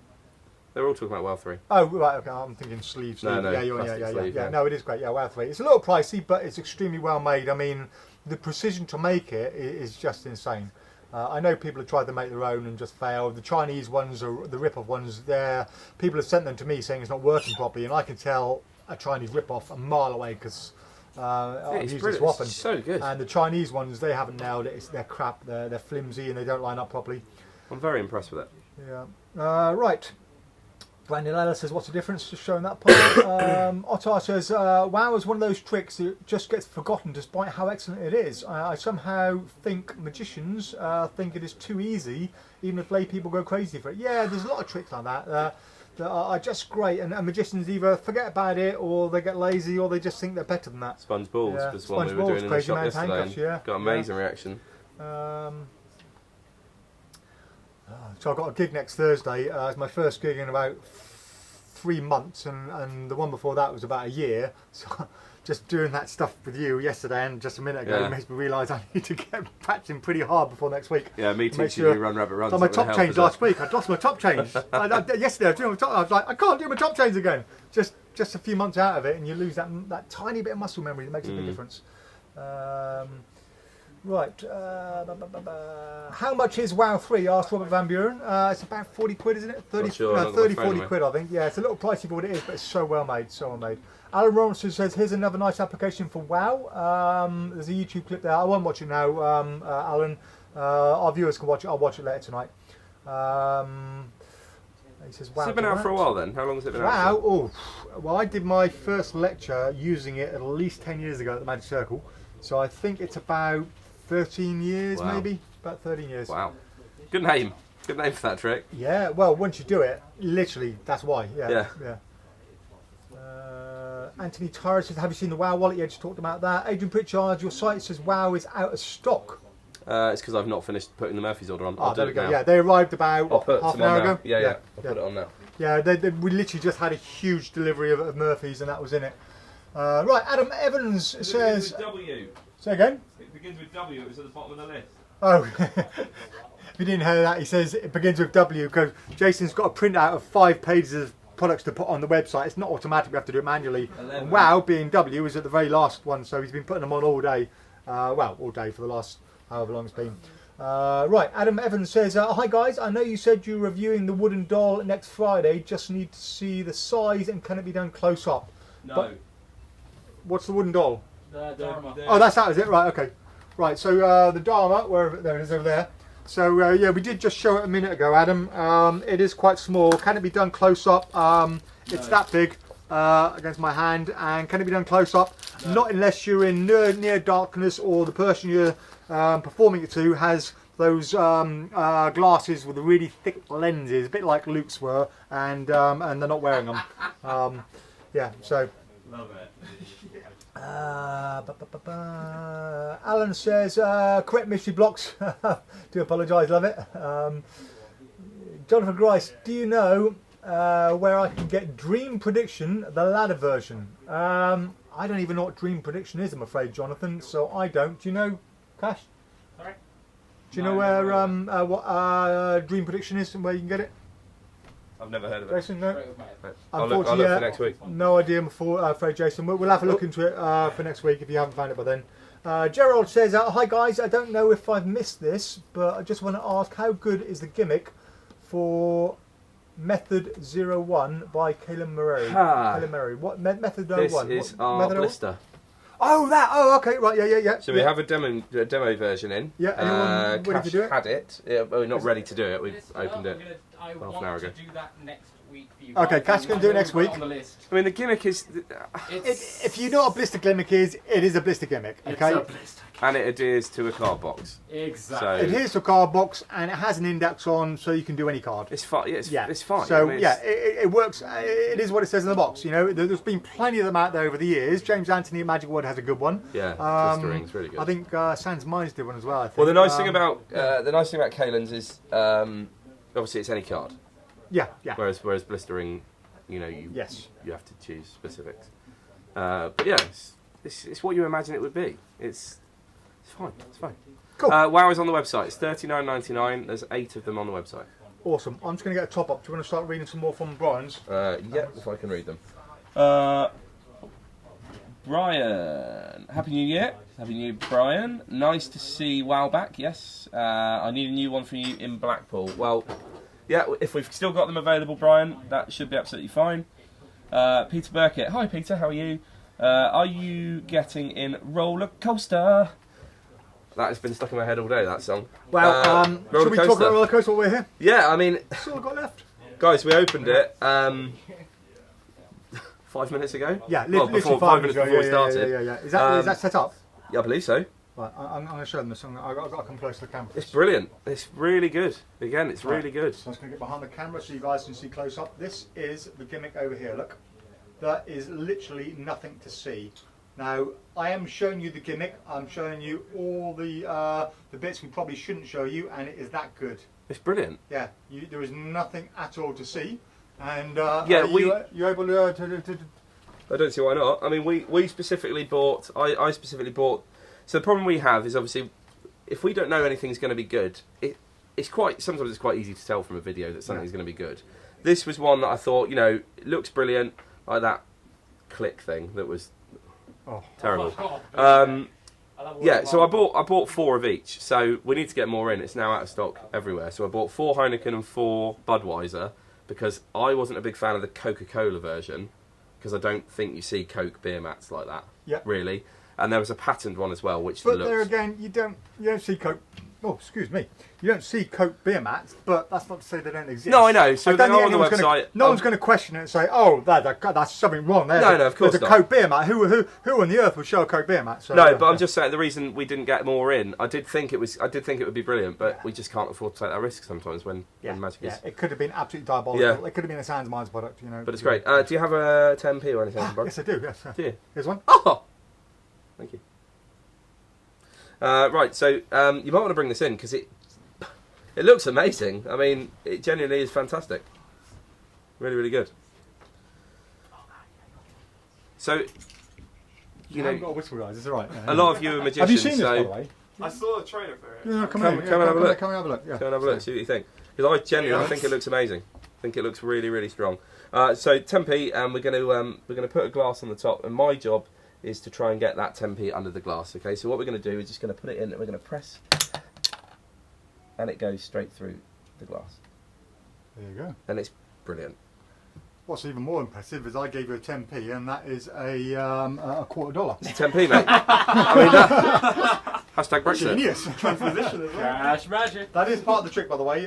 They're all talking about Well 3. Oh, right, okay, I'm thinking sleeve. No, yeah, plastic sleeve, yeah. No, it is great. Yeah, wow, 3. It's a little pricey, but it's extremely well made. I mean, the precision to make it is just insane. I know people have tried to make their own and just failed. The Chinese ones, or the rip-off ones, people have sent them to me saying it's not working properly, and I can tell a Chinese rip-off a mile away because I've used it so often. It's so good. And the Chinese ones, they haven't nailed it. They're crap. They're flimsy and they don't line up properly. I'm very impressed with it. Yeah. Right. Brandon Ella says, "What's the difference?" Just showing that part. Ottar says, "Wow is one of those tricks that just gets forgotten despite how excellent it is. I somehow think magicians think it is too easy, even if lay people go crazy for it." Yeah, there's a lot of tricks like that that are just great, and magicians either forget about it, or they get lazy, or they just think they're better than that. Sponge balls Yeah. was one we Sponge were balls, doing in the Crazy shop Man's yesterday. handcuffs, yeah. Got amazing reaction. So I've got a gig next Thursday. It's my first gig in about 3 months, and the one before that was about a year. So just doing that stuff with you yesterday and just a minute ago makes me realise I need to get practicing pretty hard before next week. Yeah, me to make teaching sure- you run rabbit runs. So my not gonna top help, change is it? last week. I'd lost my top change. Yesterday I was doing my top. I was like, I can't do my top change again. Just a few months out of it, and you lose that tiny bit of muscle memory that makes a big difference. Right. How much is WoW 3? Asked Robert Van Buren. It's about 40 quid, isn't it? 30, Not sure, no, not got my 30, phone 40 on me. quid, I think. Yeah, it's a little pricey for what it is, but it's so well made. So well made. Alan Robinson says, "Here's another nice application for WoW." There's a YouTube clip there. I won't watch it now, Alan. Our viewers can watch it. I'll watch it later tonight. He says, "WoW." Has it been out for a while then? How long has it been out WoW. for? Oh, well, I did my first lecture using it at least 10 years ago at the Magic Circle. So I think it's about 13 years, Wow. maybe. About 13 years. Wow. Good name. Good name for that trick. Yeah, well, once you do it, literally, that's why. Yeah. Yeah. Anthony Torres says, "Have you seen the WoW wallet?" Yeah, just talked about that. Adrian Pritchard, your site says WoW is out of stock. It's because I've not finished putting the Murphy's order on. I'll do there we it go. now. Yeah, they arrived about I'll put half some an hour on now. ago. Yeah. I'll put it on now. Yeah, we literally just had a huge delivery of Murphy's, and that was in it. Right, Adam Evans says. W. Say again. It begins with W. It was at the bottom of the list. Oh, if you didn't hear that, he says it begins with W because Jason's got a printout of 5 pages of products to put on the website. It's not automatic, we have to do it manually. 11. And WoW, being W, is at the very last one, so he's been putting them on all day. Well, all day for the last however long it's been. Right, Adam Evans says, "Hi guys, I know you said you're reviewing the wooden doll next Friday, just need to see the size and can it be done close up?" No. But- What's the wooden doll? Daruma. Oh, that's that, is it? Right, okay. Right, so the Daruma, wherever there it is over there. So yeah, we did just show it a minute ago, Adam. It is quite small. Can it be done close up? It's that big against my hand, and can it be done close up? No. Not unless you're in near darkness, or the person you're performing it to has those glasses with the really thick lenses, a bit like Luke's were, and they're not wearing them. Yeah, so. Love it. Alan says, "Correct mystery blocks." Do apologise, love it. Jonathan Grice, "Do you know where I can get Dream Prediction, the ladder version?" I don't even know what Dream Prediction is, I'm afraid, Jonathan. So I don't. Do you know, Cash? Sorry? Do you No, know where never what Dream Prediction is and where you can get it? I've never heard of it. Jason, no. Straight with my head. I'll look for next week. No idea, I'm afraid, Jason. We'll have a look into it for next week if you haven't found it by then. Gerald says, "Hi guys, I don't know if I've missed this, but I just want to ask, how good is the gimmick for Method 01 by Caleb Murray?" Caleb Murray. What Method 01? This is What, our Method 01? blister. Oh, that. Oh, okay, right. Yeah. So we have a demo version in. Yeah, anyone ready to Cash do it? had it. Yeah, well, we're not ready to do it. We've This- opened it. I an hour want to ago. do that next week for you. Okay, guys. Cass can I do it know next we've got week. On the list. I mean, the gimmick is. It's If you know what a blister gimmick is, it is a blister gimmick. Okay. It's a blister. And it adheres to a card box. Exactly. So- It adheres to a card box and it has an index on, so you can do any card. It's fine. Yeah, it's fine. So I mean, yeah, it works. It is what it says in the box. You know, there's been plenty of them out there over the years. James Anthony at Magic World has a good one. Yeah, blistering's really good. I think Sans Mines did one as well. I think. Well, the nice thing about Kalen's is obviously it's any card. yeah. Whereas blistering, you know, you have to choose specifics. But yeah, it's what you imagine it would be. It's fine. It's fine. Cool. WoW is on the website. It's $39.99. There's 8 of them on the website. Awesome. I'm just going to get a top up. Do you want to start reading some more from Brian's? Yeah, if I can read them. Brian, Happy New Year. Happy New Year, Brian. Nice to see WoW back, yes. I need a new one for you in Blackpool. Well, yeah, if we've still got them available, Brian, that should be absolutely fine. Peter Burkett. Hi, Peter, how are you? Are you getting in Roller Coaster? That has been stuck in my head all day, that song. Well, should we talk about Roller Coaster while we're here? Yeah, I mean... That's all I've got left. Guys, we opened it 5 minutes ago. Yeah, well, literally 5 minutes before we started. Yeah. Is that set up? Yeah, I believe so. Right, I'm going to show them this song. I've got to come close to the camera. It's brilliant. It's really good. Again, it's really good. So I'm just going to get behind the camera so you guys can see close up. This is the gimmick over here, look. That is literally nothing to see. Now, I am showing you the gimmick. I'm showing you all the bits we probably shouldn't show you, and it is that good. It's brilliant. Yeah, there is nothing at all to see. And yeah, you able to I don't see why not. I mean, we specifically bought... I specifically bought... So the problem we have is obviously, if we don't know anything's going to be good, sometimes it's quite easy to tell from a video that something's going to be good. This was one that I thought, you know, it looks brilliant, like that click thing that was terrible. Yeah, so I bought 4 of each. So we need to get more in. It's now out of stock everywhere. So I bought 4 Heineken and 4 Budweiser because I wasn't a big fan of the Coca-Cola version because I don't think you see Coke beer mats like that. Really. And there was a patterned one as well, which But looks... there again, you don't see Coke. Oh, excuse me. You don't see Coke beer mats, but that's not to say they don't exist. No, I know. So they are on the website. No one's going to question it and say, "Oh, that's something wrong there." No, of course There's a not. Coke beer mat. Who on the earth would show a Coke beer mat? So, No, but I'm just saying the reason we didn't get more in. I did think it would be brilliant, but we just can't afford to take that risk sometimes when Magic is. Yeah, it could have been absolutely diabolical. Yeah. It could have been a Sans Mines product, you know. But it's great. Do you have a 10p or anything? Yes, I do. Yes. Do you? Here's one. Oh, thank you. Right, so you might want to bring this in because it looks amazing. I mean, it genuinely is fantastic. Really, really good. So, you I haven't know, got a whistle, guys. It's all right. a lot of you are magicians. Have you seen this, so by the way? I saw a trailer for it. Yeah, Come and have a look. Come and have a look. Yeah. Go and have a look, see what you think. Because I genuinely think it looks amazing. I think it looks really, really strong. So 10p, and we're going to put a glass on the top, and my job is to try and get that 10p under the glass. Okay, so what we're going to do is just going to put it in, and we're going to press, and it goes straight through the glass. There you go. And it's brilliant. What's even more impressive is I gave you a 10p, and that is a $0.25. It's 10p, mate. I mean, that, hashtag Brexit. Genius. Transposition as well. Cash magic. That is part of the trick, by the way.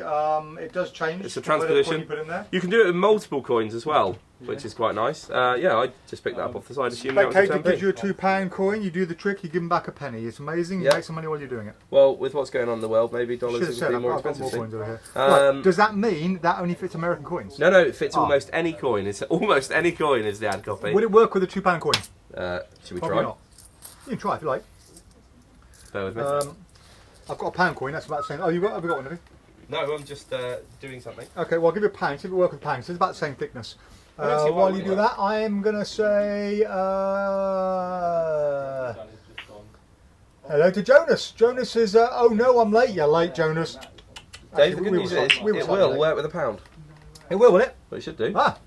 It does change. It's a from whatever transposition. coin you put in there. You can do it with multiple coins as well, which is quite nice. Yeah, I just picked that up off the side, assuming that was a Spectator 10p. gives you a £2 coin. You do the trick, you give them back a penny. It's amazing. You Yeah. make some money while you're doing it. Well, with what's going on in the world, maybe dollars Should have would said be I've more got more expensive. coins over here. Um, Right, does that mean that only fits American coins? No, it fits Oh. almost any coin. It's almost any coin is the ad copy. Would it work with a £2 coin? Should we Probably try? not. You can try if you like. Bear with me. I've got a £1 coin. That's about the same. Oh, have you got one? Have you? No, I'm just doing something. Okay, well, I'll give you a £1. See if it works with £1. So it's about the same thickness. I don't see why While it you do wouldn't that, I am going to say hello to Jonas. Jonas is, oh no, I'm late. You're late, Jonas. Dave, Actually, the good we news were is slightly- we were it slightly will late. work with a pound. It will it? Well, it should do. Ah,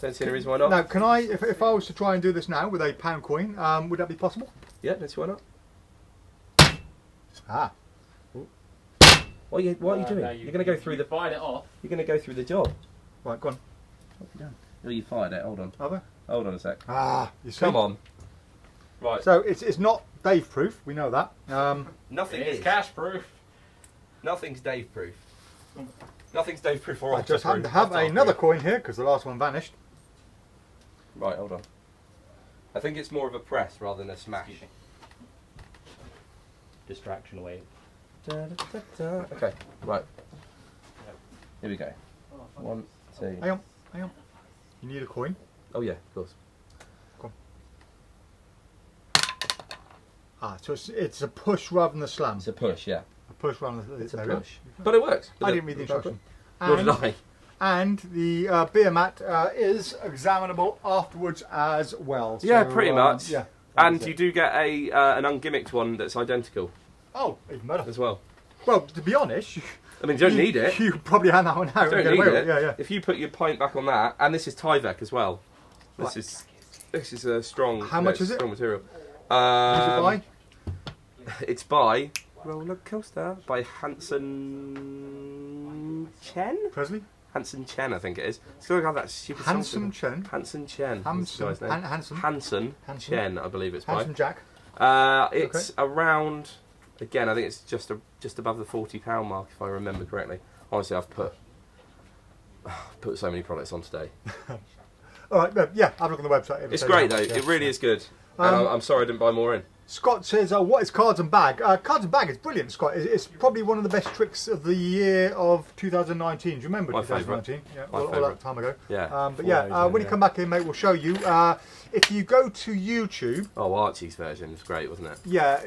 Don't see any reason why not. now can I, if I was to try and do this now with a £1 coin, would that be possible? Yeah, let's see why not. Ah, What are you doing? No, You're going to go through the. Fired it off. You're going to go through the job. right, go on. What have you done? Oh, you fired it. Hold on. Are they? Hold on a sec. Ah, you see. Come on. Right. So it's not Dave proof. We know that. Nothing It's is. cash proof. Nothing's Dave proof. Nothing's Dave proof or I just happen to proof. have That's another our coin here because the last one vanished. proof. Right, hold on. I think it's more of a press rather than a smash. distraction away. Okay, right. Here we go. 1, 2. Hang on. You need a coin. Oh yeah, of course. So it's a push rather than a slam. It's a push, yeah. A push rather than It's a there we go. push. But it works. I didn't read the instruction. Nor did I. And the beer mat is examinable afterwards as well. Yeah, So, pretty much. Yeah. And you do get an ungimmicked one that's identical Oh, even better. as well. Well, to be honest, I mean, you don't need it. You could probably hand that one out. You and don't get need away with it. Yeah. If you put your pint back on that, and this is Tyvek as well. Right. This is a strong. How much is it? Strong material. Who's it by? It's by Roller Coaster by Hanson Chien. Presley? Hanson Chien, I think it is. It's got to have that stupid. Hanson Chien. Hanson Chien. Hanson. That's the guy's name. Hanson. Hanson Chien, I believe it's by. Hanson Jack. It's around. Again, I think it's just above the £40 mark, if I remember correctly. Honestly, I've put so many products on today. All right, yeah, have a look on the website. It's great though. It really is good. And I'm sorry I didn't buy more in. Scott says, what is cards and bag? Cards and bag is brilliant, Scott. It's probably one of the best tricks of the year of 2019. Do you remember My 2019? Yeah, My all favourite. that time ago. Yeah. But yeah, when you come back in, mate, we'll show you. If you go to YouTube... Oh, Archie's version was great, wasn't it? Yeah,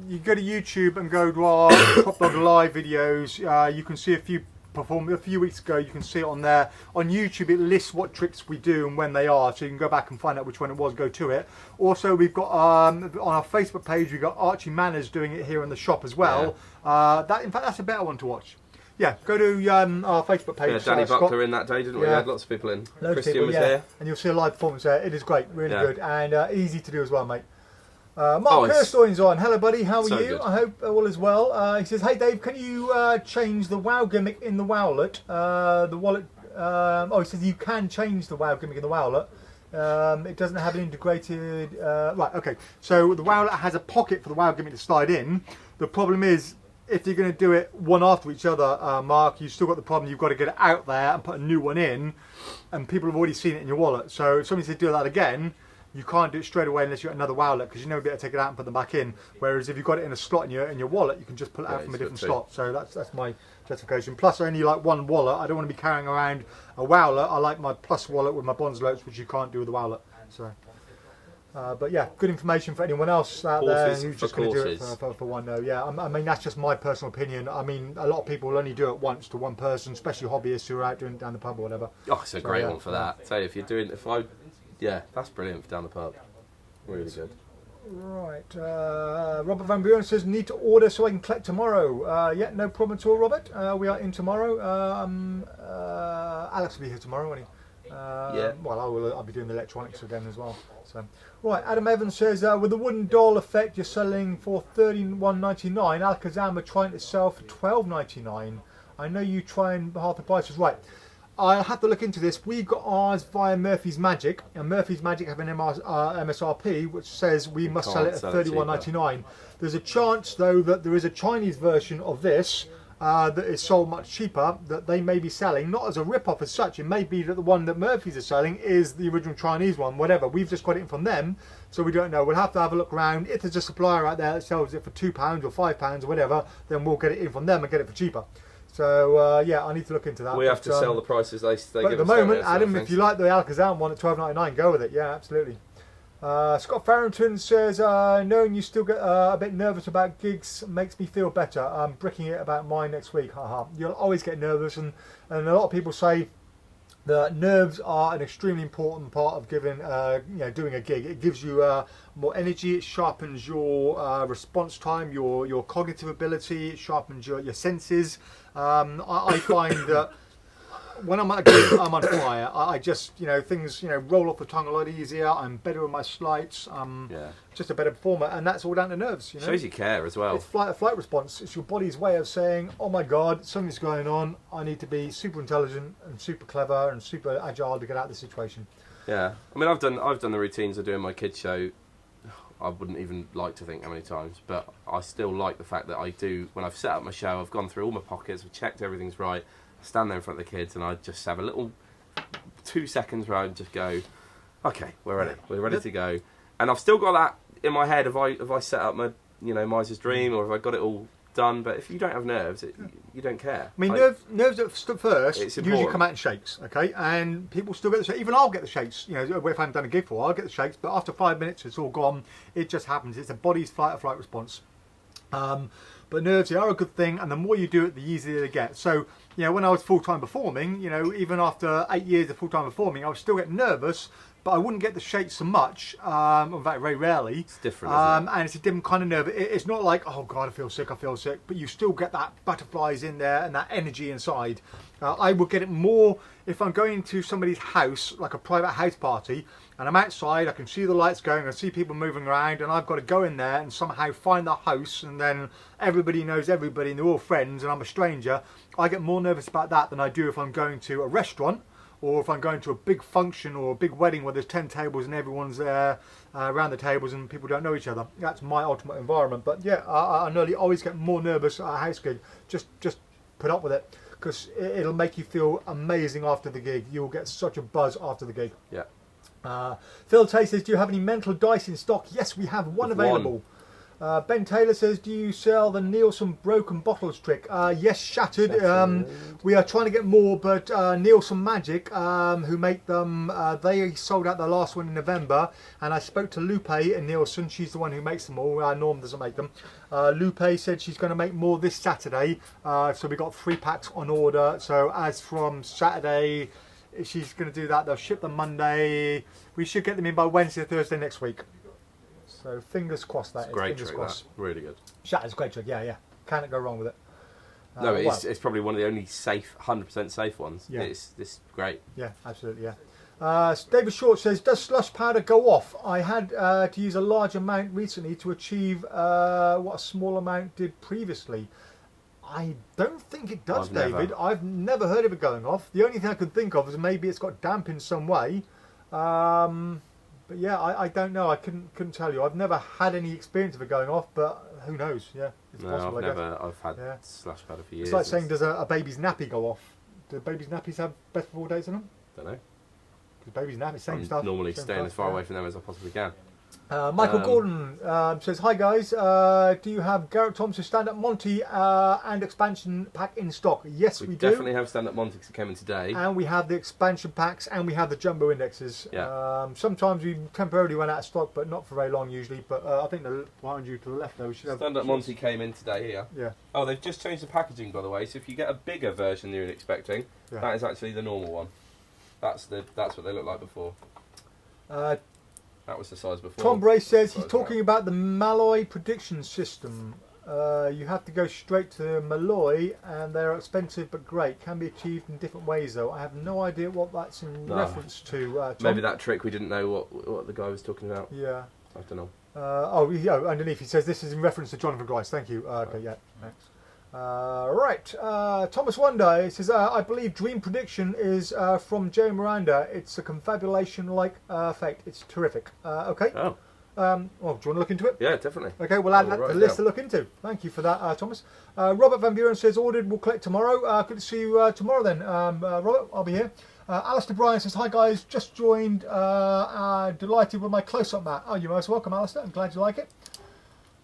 you go to YouTube and go to our PropDog Live videos. You can see a few performed a few weeks ago. You can see it on there. On YouTube, it lists what tricks we do and when they are, so you can go back and find out which one it was, go to it. Also, we've got on our Facebook page, we've got Archie Manners doing it here in the shop as well. Yeah. In fact, that's a better one to watch. Yeah, go to our Facebook page. Yeah, Danny Scott. Buckler in that day, didn't we? Yeah. We had lots of people in. Loads of Christian people, was yeah. there. And you'll see a live performance there. It is great, really Yeah. good, and easy to do as well, mate. Mark it's Kirstoin's on. Hello, buddy. How are so you? good. I hope all is well. He says, "Hey, Dave, can you change the WoW gimmick in the Wowlet? The wallet." He says you can change the WoW gimmick in the Wowlet. It doesn't have an integrated. Right. Okay. So the Wowlet has a pocket for the WoW gimmick to slide in. The problem is, if you're going to do it one after each other, Mark, you've still got the problem. You've got to get it out there and put a new one in, and people have already seen it in your wallet. So if somebody says do that again, you can't do it straight away unless you've got another Wowlet, because you never be able to take it out and put them back in. Whereas if you've got it in a slot in your wallet, you can just pull it out Yeah, from a it's different good slot. So that's my justification. Plus, I only like one wallet. I don't want to be carrying around a Wowlet. I like my Plus wallet with my bonds loads, which you can't do with the Wowlet. So. But yeah, good information for anyone else out there Horses who's for just going to do it courses. for one. No, yeah, I mean that's just my personal opinion. I mean, a lot of people will only do it once to one person, especially hobbyists who are out doing it down the pub or whatever. Oh, it's a great yeah, one for that. Tell you, if you're doing, that's brilliant for down the pub. Really good. Right, Robert Van Buren says need to order so I can collect tomorrow. Yeah, no problem at all, Robert. We are in tomorrow. Alex will be here tomorrow, won't he? Yeah. Well, I'll be doing the electronics again as well. So, right, Adam Evans says with the wooden doll effect, you're selling for $31.99. Alakazam are trying to sell for $12.99. I know you try and half the prices. Right, I'll have to look into this. We've got ours via Murphy's Magic, and Murphy's Magic have an MSRP which says we must sell it at $31.99. There's a chance though that there is a Chinese version of this. That is sold much cheaper, that they may be selling, not as a rip-off as such. It may be that the one that Murphy's are selling is the original Chinese one, whatever. We've just got it in from them, so we don't know. We'll have to have a look around. If there's a supplier out there that sells it for £2 or £5 or whatever, then we'll get it in from them and get it for cheaper. So, yeah, I need to look into that. We have to sell the prices they but give at the us. moment, Adam, if you like the Alakazam one at $12.99, go with it. Yeah, absolutely. Scott Farrington says, knowing you still get a bit nervous about gigs makes me feel better. I'm bricking it about mine next week. Haha. You'll always get nervous, and a lot of people say that nerves are an extremely important part of doing a gig. It gives you more energy. It sharpens your response time, your cognitive ability. It sharpens your senses. I find that when I'm at a gig, I'm on fire. I just, things, roll off the tongue a lot easier. I'm better with my slights. I'm just a better performer, and that's all down to nerves. Shows you care as well. It's flight response. It's your body's way of saying, "Oh my God, something's going on. I need to be super intelligent and super clever and super agile to get out of the situation." Yeah, I mean, I've done the routines of doing my kids show. I wouldn't even like to think how many times, but I still like the fact that I do. When I've set up my show, I've gone through all my pockets, I've checked everything's right. Stand there in front of the kids and I just have a little 2 seconds where I just go, okay, we're ready to go. And I've still got that in my head. If I set up my you know, Miser's Dream, or have I got it all done? But if you don't have nerves, you don't care. I mean, nerves at first usually come out in shakes, okay? And people still get the shakes. Even I'll get the shakes, you know, if I haven't done a gig for a while, I'll get the shakes, but after 5 minutes, it's all gone. It just happens. It's a body's fight or flight response. But nerves, they are a good thing, and the more you do it, the easier they get. So, you know, when I was full-time performing, you know, even after 8 years of full-time performing, I was still getting nervous, but I wouldn't get the shakes so much, in fact, very rarely. It's different, isn't it? And it's a different kind of nerve. It's not like, oh God, I feel sick, but you still get that butterflies in there and that energy inside. I will get it more if I'm going to somebody's house, like a private house party, and I'm outside, I can see the lights going, I see people moving around, and I've got to go in there and somehow find the house, and then everybody knows everybody, and they're all friends, and I'm a stranger. I get more nervous about that than I do if I'm going to a restaurant, or if I'm going to a big function or a big wedding where there's 10 tables and everyone's there around the tables and people don't know each other. That's my ultimate environment. But yeah, I nearly always get more nervous at a house gig. Just put up with it, because it'll make you feel amazing after the gig. You'll get such a buzz after the gig. Yeah. Phil Tay says, do you have any mental dice in stock? Yes, we have one available. Ben Taylor says, do you sell the Nielsen broken bottles trick? Yes, Shattered. We are trying to get more, but Nielsen Magic, who make them, they sold out their last one in November, and I spoke to Lupe in Nielsen. She's the one who makes them all. Norm doesn't make them. Lupe said she's going to make more this Saturday, so we got 3 packs on order. So as from Saturday, she's going to do that. They'll ship them Monday. We should get them in by Wednesday or Thursday next week. So fingers crossed that. It's a great trick, that. Really good. Shatter's a great trick, yeah. Can't go wrong with it. No, it's probably one of the only safe, 100% safe ones. Yeah. It's great. Yeah, absolutely, yeah. David Short says, does slush powder go off? I had to use a large amount recently to achieve what a small amount did previously. I don't think it does, David. I've never heard of it going off. The only thing I could think of is maybe it's got damp in some way. But yeah, I don't know. I couldn't tell you. I've never had any experience of it going off, but who knows? Yeah, it's possible. I've had slush powder for years. It's like saying, does a baby's nappy go off? Do babies' nappies have best before dates in them? Don't know. Because babies' nappies, same stuff. I'm normally staying as far away from them as I possibly can. Michael Gordon says, hi guys, do you have Garrett Thompson Stand-Up Monty and expansion pack in stock? Yes, we do. Definitely have Stand-Up Monty because it came in today. And we have the expansion packs and we have the jumbo indexes. Yeah. Sometimes we temporarily run out of stock, but not for very long usually. But I think behind you to the left there, we should have... Stand-Up Monty came in today here. Yeah. Oh, they've just changed the packaging, by the way, so if you get a bigger version than you're expecting, that is actually the normal one. That's what they looked like before. That was the size before. Tom Bray says he's talking about the Malloy prediction system. You have to go straight to Malloy, and they're expensive but great. Can be achieved in different ways, though. I have no idea what that's in reference to. Tom. Maybe that trick we didn't know what the guy was talking about. Yeah. I don't know. Underneath he says this is in reference to Jonathan Grice. Thank you. Okay, yeah. Thanks. Thomas Wonder says, I believe Dream Prediction is from Joe Miranda. It's a confabulation-like effect. It's terrific. Okay. Oh. Well, do you want to look into it? Yeah, definitely. Okay, we'll add that to the list to look into. Thank you for that, Thomas. Robert Van Buren says, ordered, we'll collect tomorrow. Good to see you tomorrow then, Robert. I'll be here. Alistair Bryan says, hi guys, just joined. Delighted with my close-up mat. Oh, you're most welcome, Alistair. I'm glad you like it.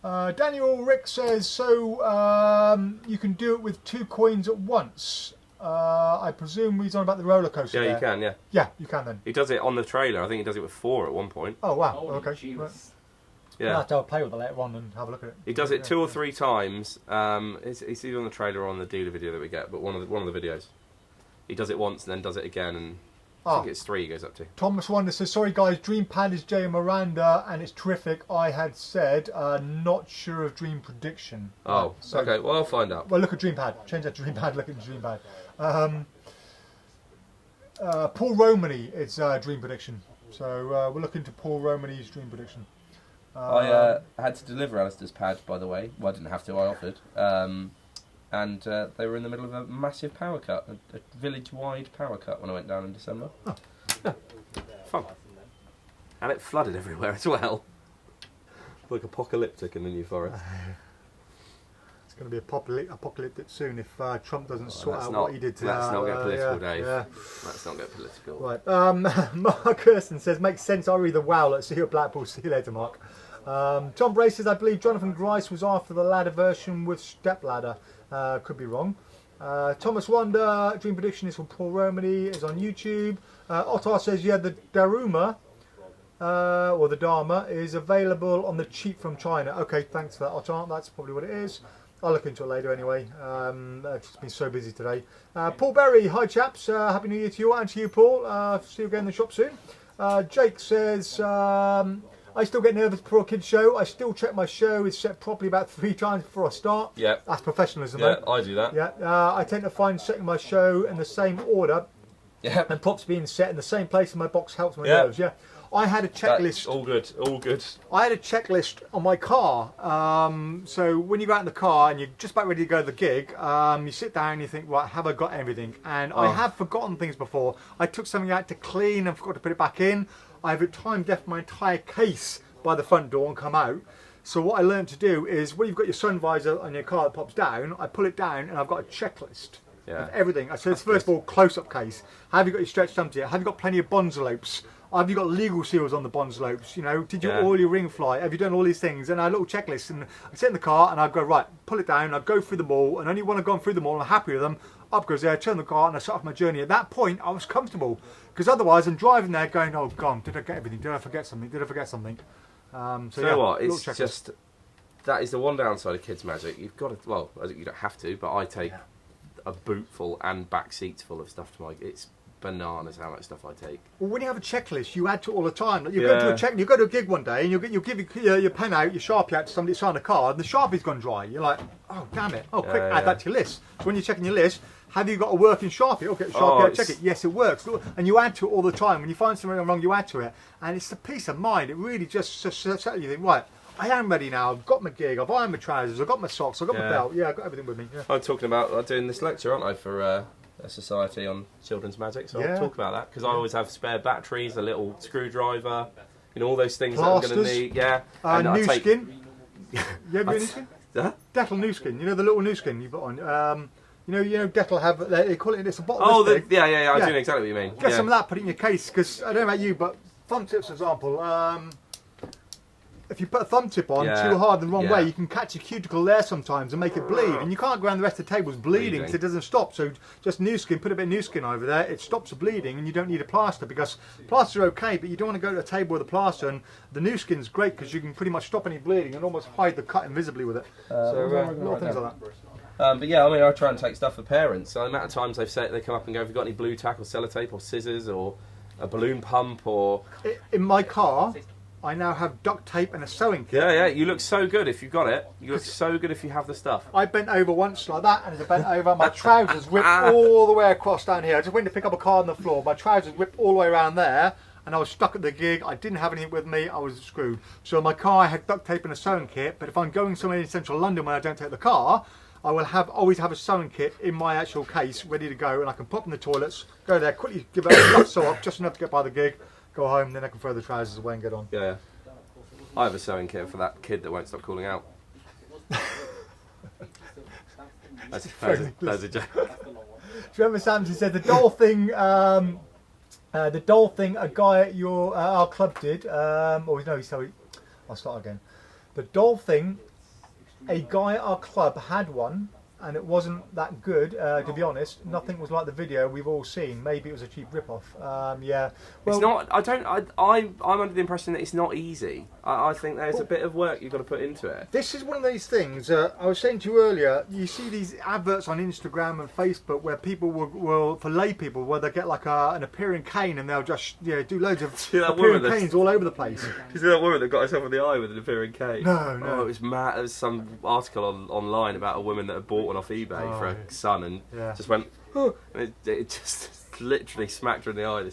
Daniel Rick says, so you can do it with 2 coins at once. I presume he's on about the roller coaster. Yeah, you can, yeah. Yeah, you can then. He does it on the trailer. I think he does it with 4 at one point. Oh, wow. Holy okay. Right. Yeah. I'll have to play with it later on and have a look at it. He does it 2 or 3 times. It's either on the trailer or on the dealer video that we get, but one of the videos. He does it once and then does it again, and I think it's 3 he goes up to. Thomas Wonder says, sorry guys, Dream Pad is Jay Miranda and it's terrific. I had said, not sure of Dream Prediction. Oh, so, okay, well I'll find out. Well, look at Dream Pad. Change that to Dream Pad, look at Dream Pad. Paul Romany is Dream Prediction. So we'll look into Paul Romany's Dream Prediction. I had to deliver Alistair's pad, by the way. Well, I didn't have to, I offered. And they were in the middle of a massive power cut, a village-wide power cut when I went down in December. Oh. Yeah. Fun. And it flooded everywhere as well. Like apocalyptic in the New Forest. It's going to be apocalyptic soon if Trump doesn't sort out what he did to... Let's not get political, Dave. Yeah. Let's not get political. Right. Mark Kirsten says, makes sense, I read the wow, let's see you at Blackpool. See you later, Mark. John Bray says, I believe Jonathan Grice was after the ladder version with step ladder. Could be wrong. Thomas Wonder, Dream Prediction is from Paul Romany, is on YouTube. Ottar says, yeah, the Daruma, or the Dharma, is available on the cheap from China. Okay, thanks for that, Ottar. That's probably what it is. I'll look into it later anyway. I've just been so busy today. Paul Berry, hi chaps. Happy New Year to you and to you, Paul. See you again in the shop soon. Jake says, I still get nervous before a kid's show. I still check my show is set properly about 3 times before I start. Yeah. That's professionalism, Yeah, mate. I do that. Yeah. I tend to find setting my show in the same order and props being set in the same place in my box helps my nerves. Yeah. I had a checklist. That's all good, all good. I had a checklist on my car. So when you go out in the car and you're just about ready to go to the gig, you sit down and you think, right, have I got everything? And I have forgotten things before. I took something out to clean and forgot to put it back in. I've at times left my entire case by the front door and come out. So what I learned to do is when you've got your sun visor on your car that pops down, I pull it down and I've got a checklist of everything. So it's first of all, close-up case. Have you got your stretch thumbs yet? Have you got plenty of bonzolopes? Have you got legal seals on the bonzolopes? You know, did you oil your ring fly? Have you done all these things? And I had a little checklist, and I sit in the car and I go, right, pull it down. I go through them all, and only when I've gone through them all, I'm happy with them. Up goes there, turn the car, and I start off my journey. At that point, I was comfortable because otherwise, I'm driving there going, oh, God, did I get everything? Did I forget something? Did I forget something? So you know what? It's just that is the one downside of Kids Magic. You've got to, well, you don't have to, but I take a boot full and back seats full of stuff to my. It's bananas how much stuff I take. Well, when you have a checklist, you add to it all the time. Like you go to you go to a gig one day, and you'll give your pen out, your Sharpie out to somebody to sign a card, and the Sharpie's gone dry. You're like, oh damn it! Oh, quick, add that to your list. So when you're checking your list, have you got a working Sharpie? Okay, Sharpie out, check it. Yes, it works. And you add to it all the time. When you find something wrong, you add to it, and it's the peace of mind. It really just settles you. Think, right, I am ready now. I've got my gig. I've ironed my trousers. I've got my socks. I've got my belt. Yeah, I've got everything with me. Yeah. I'm talking about doing this lecture, aren't I, for a society on children's magic? So I'll talk about that because I always have spare batteries, a little screwdriver, you know, all those things Plasters. that I'm going to need. Yeah, and new skin. You ever got new skin? Huh? Dettel new skin. You know the little new skin you put on. You know, Dettel have. They call it. It's a bottle. Oh, I do know exactly what you mean. Get some of that. Put it in your case because I don't know about you, but thumb tips, for example. If you put a thumb tip on too hard the wrong way, you can catch a cuticle there sometimes and make it bleed. And you can't go around the rest of the tables bleeding because it doesn't stop. So just new skin, put a bit of new skin over there. It stops the bleeding and you don't need a plaster because plasters are okay, but you don't want to go to a table with a plaster. And the new skin's great because you can pretty much stop any bleeding and almost hide the cut invisibly with it. Little things like that. But yeah, I mean, I try and take stuff for parents. So the amount of times they come up and go, have you got any blue tack or sellotape or scissors or a balloon pump or... In my car, I now have duct tape and a sewing kit. Yeah, you look so good if you've got it. You look so good if you have the stuff. I bent over once like that, and as I bent over, my trousers whipped all the way across down here. I just went to pick up a card on the floor. My trousers whipped all the way around there, and I was stuck at the gig. I didn't have anything with me. I was screwed. So in my car, I had duct tape and a sewing kit, but if I'm going somewhere in central London when I don't take the car, I will always have a sewing kit in my actual case ready to go, and I can pop in the toilets, go there, quickly give it a sew up, just enough to get by the gig, go home, then I can throw the trousers away and get on. Yeah. I have a sewing kit for that kid that won't stop calling out. That's a joke. Do you remember Samson said the doll thing? The doll thing a guy at our club did. Sorry, I'll start again. The doll thing, a guy at our club had one, and it wasn't that good. To be honest, nothing was like the video we've all seen. Maybe it was a cheap rip-off. Yeah. Well, it's not. I'm under the impression that it's not easy. I think there's a bit of work you've got to put into it. This is one of these things. I was saying to you earlier. You see these adverts on Instagram and Facebook where people will for lay people, where they get like an appearing cane and they'll just do loads of appearing canes all over the place. Did you see that woman that got herself in the eye with an appearing cane? No. Oh, it was mad. There was some article online about a woman that had bought one off eBay for her son and just went, oh, and it just literally smacked her in the eye.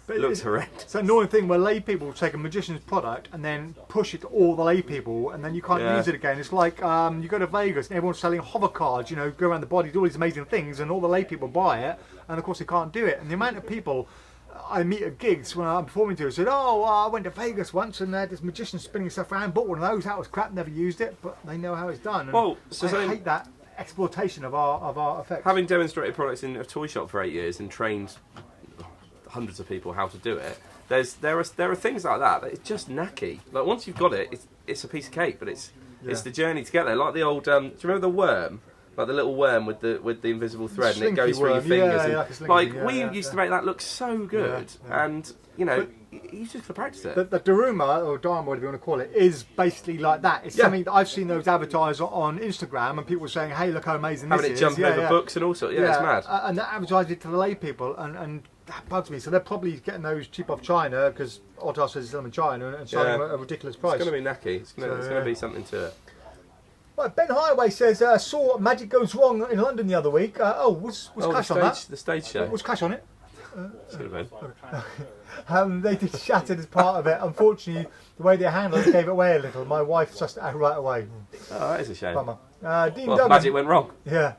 It looks horrendous. It's an annoying thing where lay people take a magician's product and then push it to all the lay people, and then you can't use it again. It's like you go to Vegas and everyone's selling hover cards, go around the body, do all these amazing things, and all the lay people buy it, and of course they can't do it. And the amount of people I meet at gigs when I'm performing to said, oh, I went to Vegas once and this magician spinning stuff around, bought one of those, that was crap, never used it, but they know how it's done. And I hate that exploitation of our effects. Having demonstrated products in a toy shop for 8 years and trained hundreds of people how to do it, there are things like that it's just knacky. Like once you've got it, it's a piece of cake, but it's the journey to get there. Like the old, do you remember the worm? Like the little worm with the invisible thread, and it goes through your fingers. We used to make that look so good, and you know, you just got to practice it. The Daruma, or Daruma, whatever you want to call it, is basically like that. It's something that I've seen those advertised on Instagram, and people saying, "Hey, look how amazing this is!" Having it jump over books and all sorts. Yeah, it's mad. And they advertise it to the lay people, and that bugs me. So they're probably getting those cheap off China because Otar says it's them in China and selling them at a ridiculous price. It's going to be knacky. It's going to be something to it. Right, Ben Highway says, saw Magic Goes Wrong in London the other week. Was Cash on that? The stage show. Was Cash on it? Should have been. They did Shattered as part of it. Unfortunately, the way they handled it gave it away a little. My wife sussed it out right away. Oh, that is a shame. Bummer. Dean Duggan, Magic went wrong. Yeah.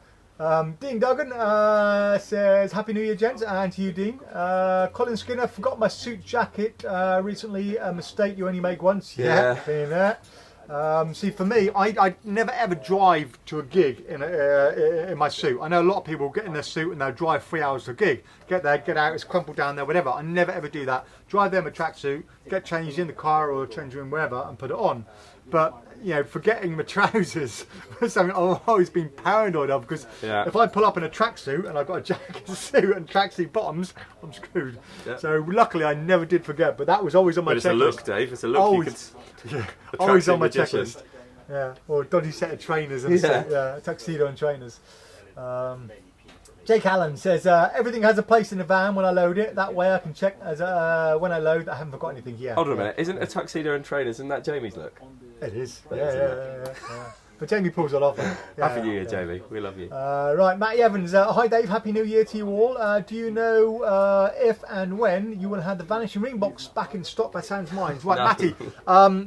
Dean Duggan says, Happy New Year, gents, and to you, Dean. Colin Skinner, forgot my suit jacket recently. A mistake you only make once. Yeah. Being there. See, for me, I never ever drive to a gig in my suit. I know a lot of people get in their suit and they'll drive 3 hours to a gig. Get there, get out, it's crumpled down there, whatever. I never ever do that. Drive there in a tracksuit, get changed in the car or change room, wherever, and put it on. But, you know, forgetting my trousers was something I've always been paranoid of, because if I pull up in a tracksuit and I've got a jacket suit and tracksuit bottoms, I'm screwed. Yeah. So luckily I never did forget, but that was always on my checklist. It's a look, Dave. It's a look. Always, always on my checklist. Yeah, or a dodgy set of trainers and a tuxedo and trainers. Jake Allen says, everything has a place in the van when I load it. That way I can check as when I load that I haven't forgot anything yet. Hold on a minute. Isn't a tuxedo and trainers, isn't that Jamie's look? It is. Yeah. But Jamie pulls it off. Happy New Year, Jamie. We love you. Right, Matty Evans. Hi, Dave. Happy New Year to you all. Do you know if and when you will have the Vanishing Ring box back in stock by Sans Minds? Right, Matty.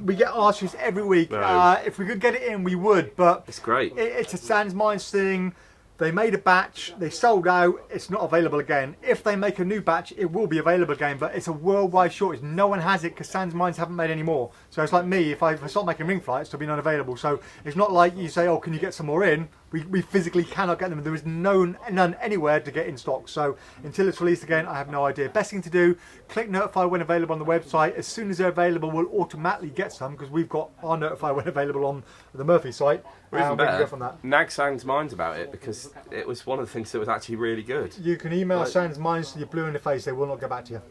We get asked this every week. No. If we could get it in, we would. But it's great. It's a Sans Minds thing. They made a batch, they sold out, it's not available again. If they make a new batch, it will be available again, but it's a worldwide shortage. No one has it because Sans Minds haven't made any more. So it's like me, if I start making ring flights, they'll be unavailable. So it's not like you say, oh, can you get some more in? We physically cannot get them. There is none anywhere to get in stock. So until it's released again, I have no idea. Best thing to do, click notify when available on the website. As soon as they're available, we'll automatically get some because we've got our notify when available on the Murphy site. Even better, go from that. nag Sans Minds about it because it was one of the things that was actually really good. You can email Sans Minds to you're blue in the face. They will not get back to you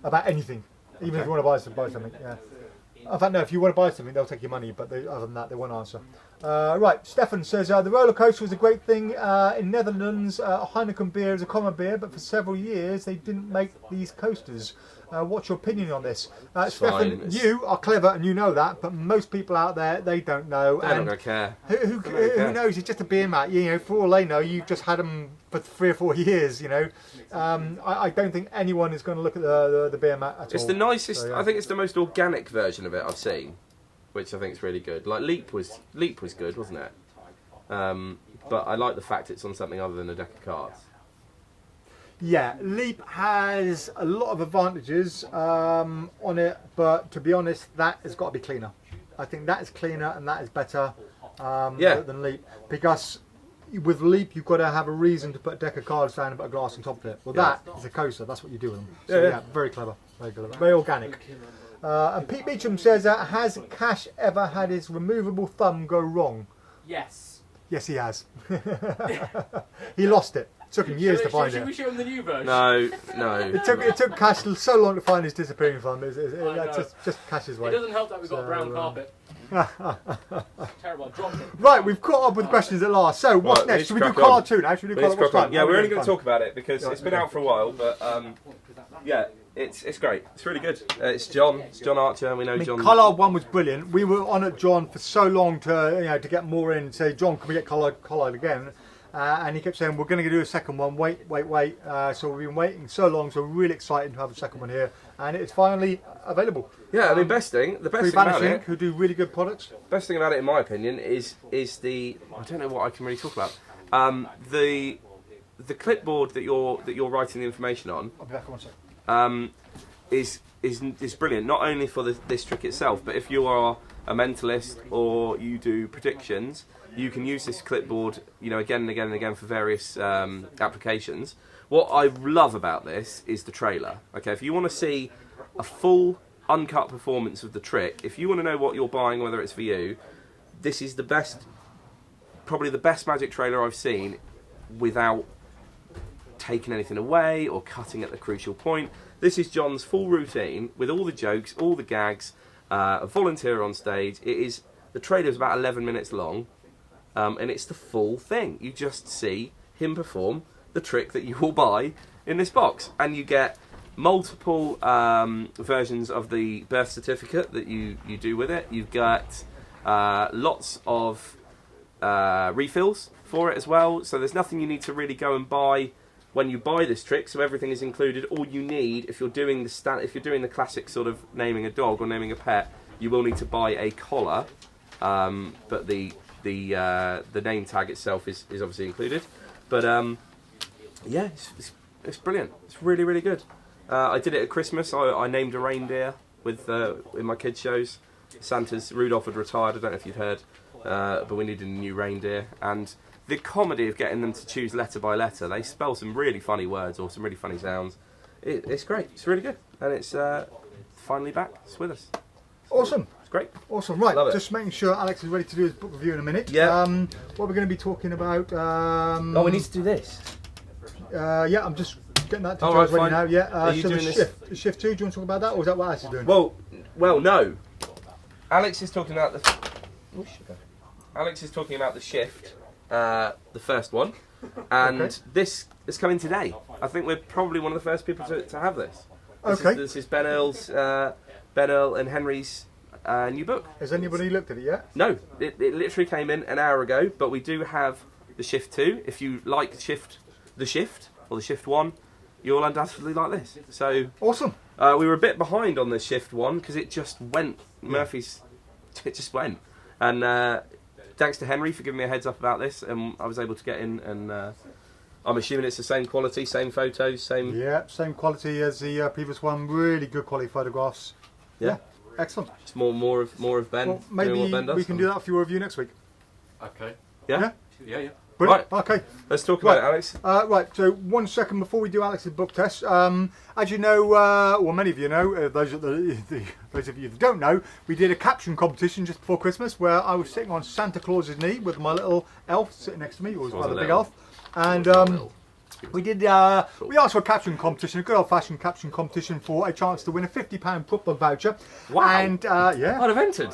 about anything, even if you want to buy something. Yeah. In fact, no, if you want to buy something, they'll take your money, but other than that, they won't answer. Right, Stefan says, the roller coaster was a great thing in Netherlands. Heineken beer is a common beer, but for several years they didn't make these coasters. What's your opinion on this? Stefan, you are clever and you know that, but most people out there, they don't know. They're not going to care. Who knows? It's just a beer mat. You know, for all they know, you've just had them for 3 or 4 years, you know. I don't think anyone is going to look at the beer mat at all. It's the nicest, I think it's the most organic version of it I've seen, which I think is really good. Like Leap was good, wasn't it? But I like the fact it's on something other than a deck of cards. Yeah, Leap has a lot of advantages on it, but to be honest, that has got to be cleaner. I think that is cleaner and that is better than Leap, because with Leap you've got to have a reason to put a deck of cards down and put a glass on top of it. Well, that is a coaster. That's what you do with them. So, very clever, very organic. And Pete Beecham says, has Cash ever had his removable thumb go wrong? Yes. Yes, he has. He lost it. It took him years to find it. Should we show him the new version? No. It took Cash so long to find his disappearing thumb. That's just Cash's way. It doesn't help that we've got brown carpet. Terrible. I dropped it. Right, we've caught up with questions at last. So what's next? Should we do card 2 now? Should we do card what's time? Yeah, we're only going to talk about it because it's been out for a while, but yeah, it's great. It's really good. It's John Archer. We know John. Collard 1 was brilliant. We were on at John for so long to get more in. Say, John, can we get Collard again? And he kept saying, we're going to do a second one, wait. So we've been waiting so long, so we're really excited to have a second one here. And it's finally available. Yeah, I mean, the best thing about it, who do really good products. Best thing about it, in my opinion, is the, I don't know what I can really talk about. The clipboard that you're writing the information on. I'll be back in 1 second. is brilliant. Not only for this trick itself, but if you are a mentalist or you do predictions, you can use this clipboard, again and again and again for various applications. What I love about this is the trailer. Okay, if you want to see a full uncut performance of the trick. If you want to know what you're buying, whether it's for you, this is the best, probably the best magic trailer I've seen without taking anything away or cutting at the crucial point. This is John's full routine with all the jokes, all the gags, a volunteer on stage. The trailer is about 11 minutes long, and it's the full thing. You just see him perform the trick that you will buy in this box, and you get multiple versions of the birth certificate that you do with it. You've got lots of refills for it as well, so there's nothing you need to really go and buy when you buy this trick, so everything is included. All you need, if you're doing the classic sort of naming a dog or naming a pet, you will need to buy a collar, but the name tag itself is obviously included. But yeah, it's brilliant. It's really, really good. I did it at Christmas. I named a reindeer with in my kids' shows. Rudolph had retired. I don't know if you've heard, but we needed a new reindeer. And the comedy of getting them to choose letter by letter. They spell some really funny words or some really funny sounds. It's great. It's really good, and it's finally back. It's with us. Awesome. It's great. Awesome. Right, Love it. just making sure Alex is ready to do his book review in a minute. Yeah. What we're going to be talking about. Oh, we need to do this. Yeah, I'm just getting that to All Joe's right, ready fine. now. Yeah. Are you So doing the this? shift 2. Do you want to talk about that, or is that what Alex is doing? Well, no. Alex is talking about the. Oh, sugar. Alex is talking about the shift, the first one, and Okay. this is coming today. I think we're probably one of the first people to have this. Okay. This is Ben Earl and Henry's new book. Has anybody looked at it yet? No, it literally came in an hour ago, but we do have the shift 2. If you like the shift or the shift 1, you'll undoubtedly like this. So Awesome. we were a bit behind on the shift 1 because it just went. Murphy's, it just went. And thanks to Henry for giving me a heads up about this, and I was able to get in. And I'm assuming it's the same quality, same photos, same. Yeah, same quality as the previous one. Really good quality photographs. Yeah. Excellent. It's more of Ben. Well, doing maybe what Ben does. we can do that for your review next week. Okay. Yeah. Yeah. Brilliant. Okay. Let's talk about it, Alex. Right, so 1 second before we do Alex's book test. As you know, well, many of you know, those of you that don't know, we did a caption competition just before Christmas where I was sitting on Santa Claus's knee with my little elf sitting next to me, who was quite a big elf. And we did. We asked for a caption competition, a good old-fashioned caption competition for a chance to win a £50 PropDog voucher. Wow. And yeah, I'd have entered.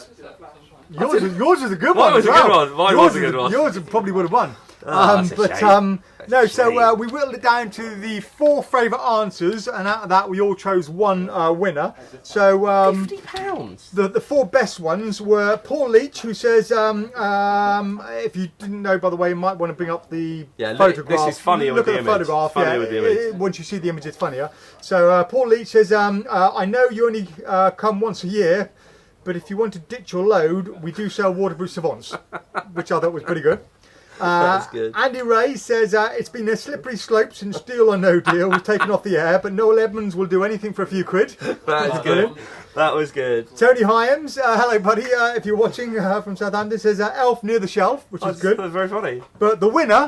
yours was a good Mine one. was a as good well. one. Mine Yours was a good one. Yours probably would have won. that's a shame. No, That's a so shame. we whittled it down to the 4 favourite answers, and out of that we all chose one winner. So £50. the 4 best ones were Paul Leach, who says, if you didn't know, by the way, you might want to bring up the photograph. This is funnier Look with at the image. photograph. Funnier Yeah, with the image. once you see the image, it's funnier. So Paul Leach says, I know you only come once a year, but if you want to ditch your load, we do sell waterproof savants, which I thought was pretty good. That's good. Andy Ray says, it's been a slippery slope since Deal or No Deal was taken off the air, but Noel Edmonds will do anything for a few quid. That's good. That was good. Tony Hyams, hello buddy, if you're watching from Southampton, says Elf Near the Shelf, which is good. That's very funny. But the winner,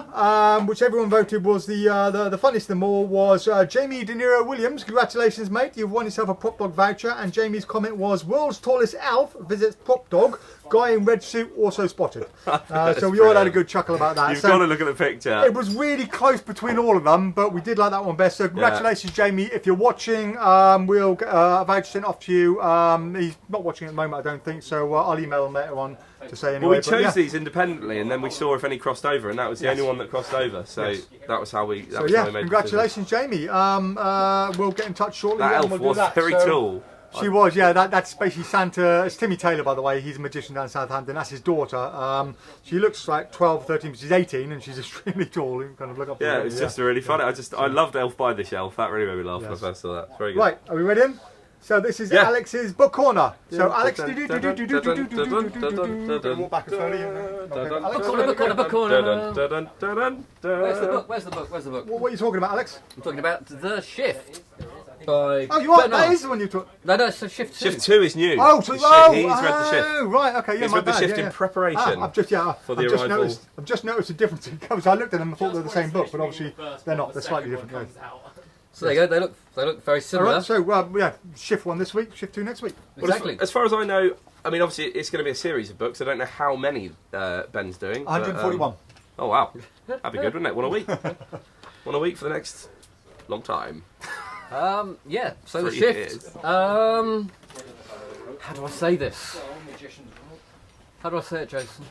which everyone voted was the funniest of them all, was Jamie De Niro Williams. Congratulations, mate. You've won yourself a PropDog voucher. And Jamie's comment was, world's tallest elf visits PropDog. Guy in red suit also spotted. So we all had a good chuckle about that. You've got to look at the picture. It was really close between all of them, but we did like that one best. So congratulations, Jamie. If you're watching, we'll get a voucher sent off to you. He's not watching at the moment, I don't think, so I'll email him later on to say anyway. Well, we chose these independently, and then we saw if any crossed over, and that was the only one that crossed over. So that was how we. That was how we made congratulations, Jamie. We'll get in touch shortly. That and elf we'll do was that. very tall. She was, yeah. That's basically Santa. It's Timmy Taylor, by the way. He's a magician down in Southampton. That's his daughter. She looks like 12, 13, but she's 18, and she's extremely tall. You can kind of look up. Yeah, it was just really funny. I loved Elf by the Shelf. That really made me laugh when I first saw that. It's very good. Right, are we ready? So this is Alex's book corner. So Alex, walk back slowly. Book corner. Where's the book? What are you talking about, Alex? I'm talking about The Shift. Oh, you are. That is the one you talk. No, it's a Shift 2. Shift 2 is new. Oh, so He's read the shift. Oh, right. Okay. Yeah, He's my read the bad. shift in preparation. I've just for the arrival. I've just noticed a difference in covers. I looked at them and thought they were the same book, but obviously they're not. They're slightly different. So there you go. They look very All similar. right, so yeah, shift 1 this week, shift 2 next week. Well, Exactly. as far as I know, I mean, obviously it's going to be a series of books. I don't know how many Ben's doing. but, 141. oh wow, that'd be good, wouldn't it? One a week. One a week for the next long time. Yeah. So the 3 shift. years. How do I say this? How do I say it, Jason?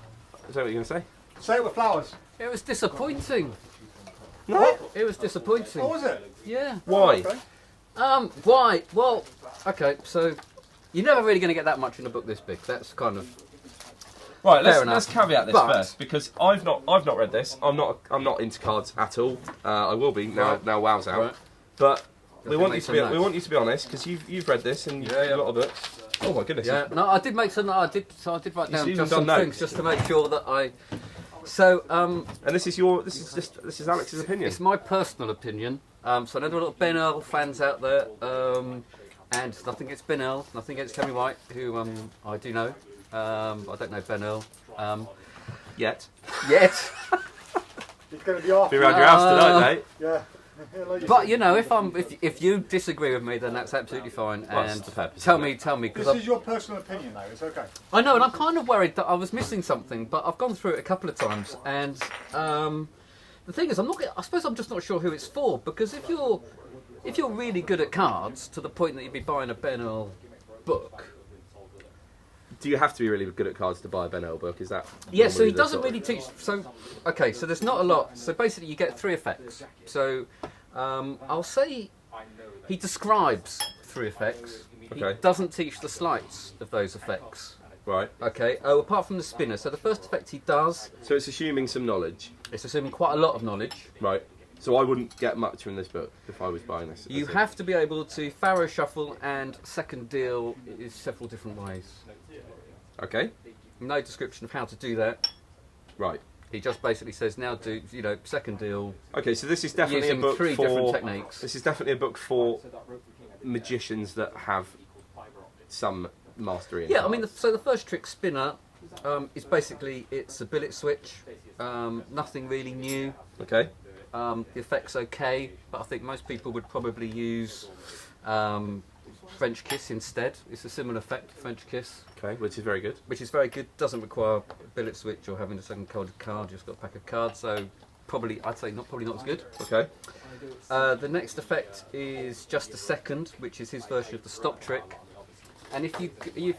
Is that what you're going to say? Say it with flowers. It was disappointing. What? It was disappointing. What was it? Yeah. Why? Okay. Why? Well, okay. So you're never really going to get that much in a book this big. That's kind of Right, Fair let's enough. caveat this But- first because I've not read this. I'm not into cards at all. I will be now. Right. Now WoW's out, Right. but I we can want make you to some be notes. we want you to be honest because you've read this and you've read a lot of books. Oh my goodness! yeah. No, I did make some. I did write down even just done some notes. things just to make sure that I. So And this is Alex's opinion. it's my personal opinion. So I know there are a lot of Ben Earl fans out there, and nothing against Ben Earl, nothing against Tammy White, who I do know. I don't know Ben Earl Yet yet. It's going to be off. be around your house tonight, mate. Yeah. Like But said. you know, if you disagree with me, then that's absolutely fine. Well, And it's the purpose, tell isn't me, This because is your personal opinion, though. It's okay. I know, and I'm kind of worried that I was missing something. But I've gone through it a couple of times, and the thing is, I suppose I'm just not sure who it's for. Because if you're really good at cards to the point that you'd be buying a Ben Earl book. Do you have to be really good at cards to buy a Ben Earl book? Is that? Yeah, so he normally the doesn't sort really of- teach. So, okay, so there's not a lot. So basically, you get 3 effects. So, I'll say he describes 3 effects. He Okay. doesn't teach the sleights of those effects. Right. Okay. Oh, apart from the spinner. So the first effect he does, So it's assuming some knowledge. it's assuming quite a lot of knowledge. Right. So I wouldn't get much from this book if I was buying this. You As a- have to be able to Pharaoh shuffle and second deal is several different ways. Okay. No description of how to do that. Right. He just basically says now do second deal Okay. So this is definitely using a book 3 for. different techniques. This is definitely a book for magicians that have some mastery. In Yeah, I mean, cards. so the first trick, spinner, is basically it's a billet switch. Nothing really new. Okay. The effect's okay, but I think most people would probably use French Kiss instead. It's a similar effect to French Kiss, Okay. Which is very good. which is very good. Doesn't require a billet switch or having a second coded card. Just got a pack of cards, so I'd say probably not as good. Okay. The next effect is just a second, which is his version of the stop trick. And if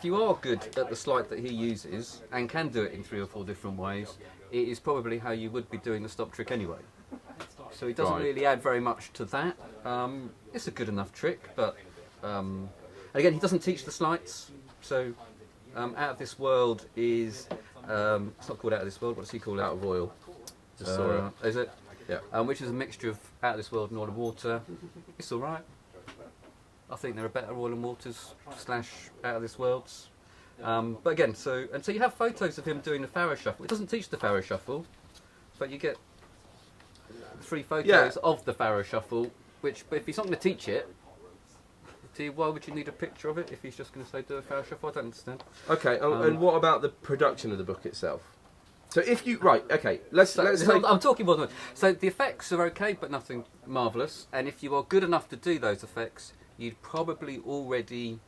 you are good at the sleight that he uses and can do it in 3 or 4 different ways, it is probably how you would be doing the stop trick anyway. So he doesn't Right. really add very much to that. It's a good enough trick, but and again, he doesn't teach the sleights. So Out of This World is it's not called Out of This World. What's he called? Out of oil. Just saw it. Is it? Yeah. Which is a mixture of Out of This World and Oil and Water. It's all right. I think there are better Oil and Waters / Out of This Worlds. But again, so you have photos of him doing the Pharaoh shuffle. It doesn't teach the Pharaoh shuffle, but you get 3 photos Yeah. of the Pharaoh shuffle. But if he's not going to teach it, why would you need a picture of it if he's just going to say do a Pharaoh shuffle? I don't understand. Okay. And what about the production of the book itself? So if you okay, let's take. I'm talking more than so the effects are okay, but nothing marvellous. And if you are good enough to do those effects, you'd probably already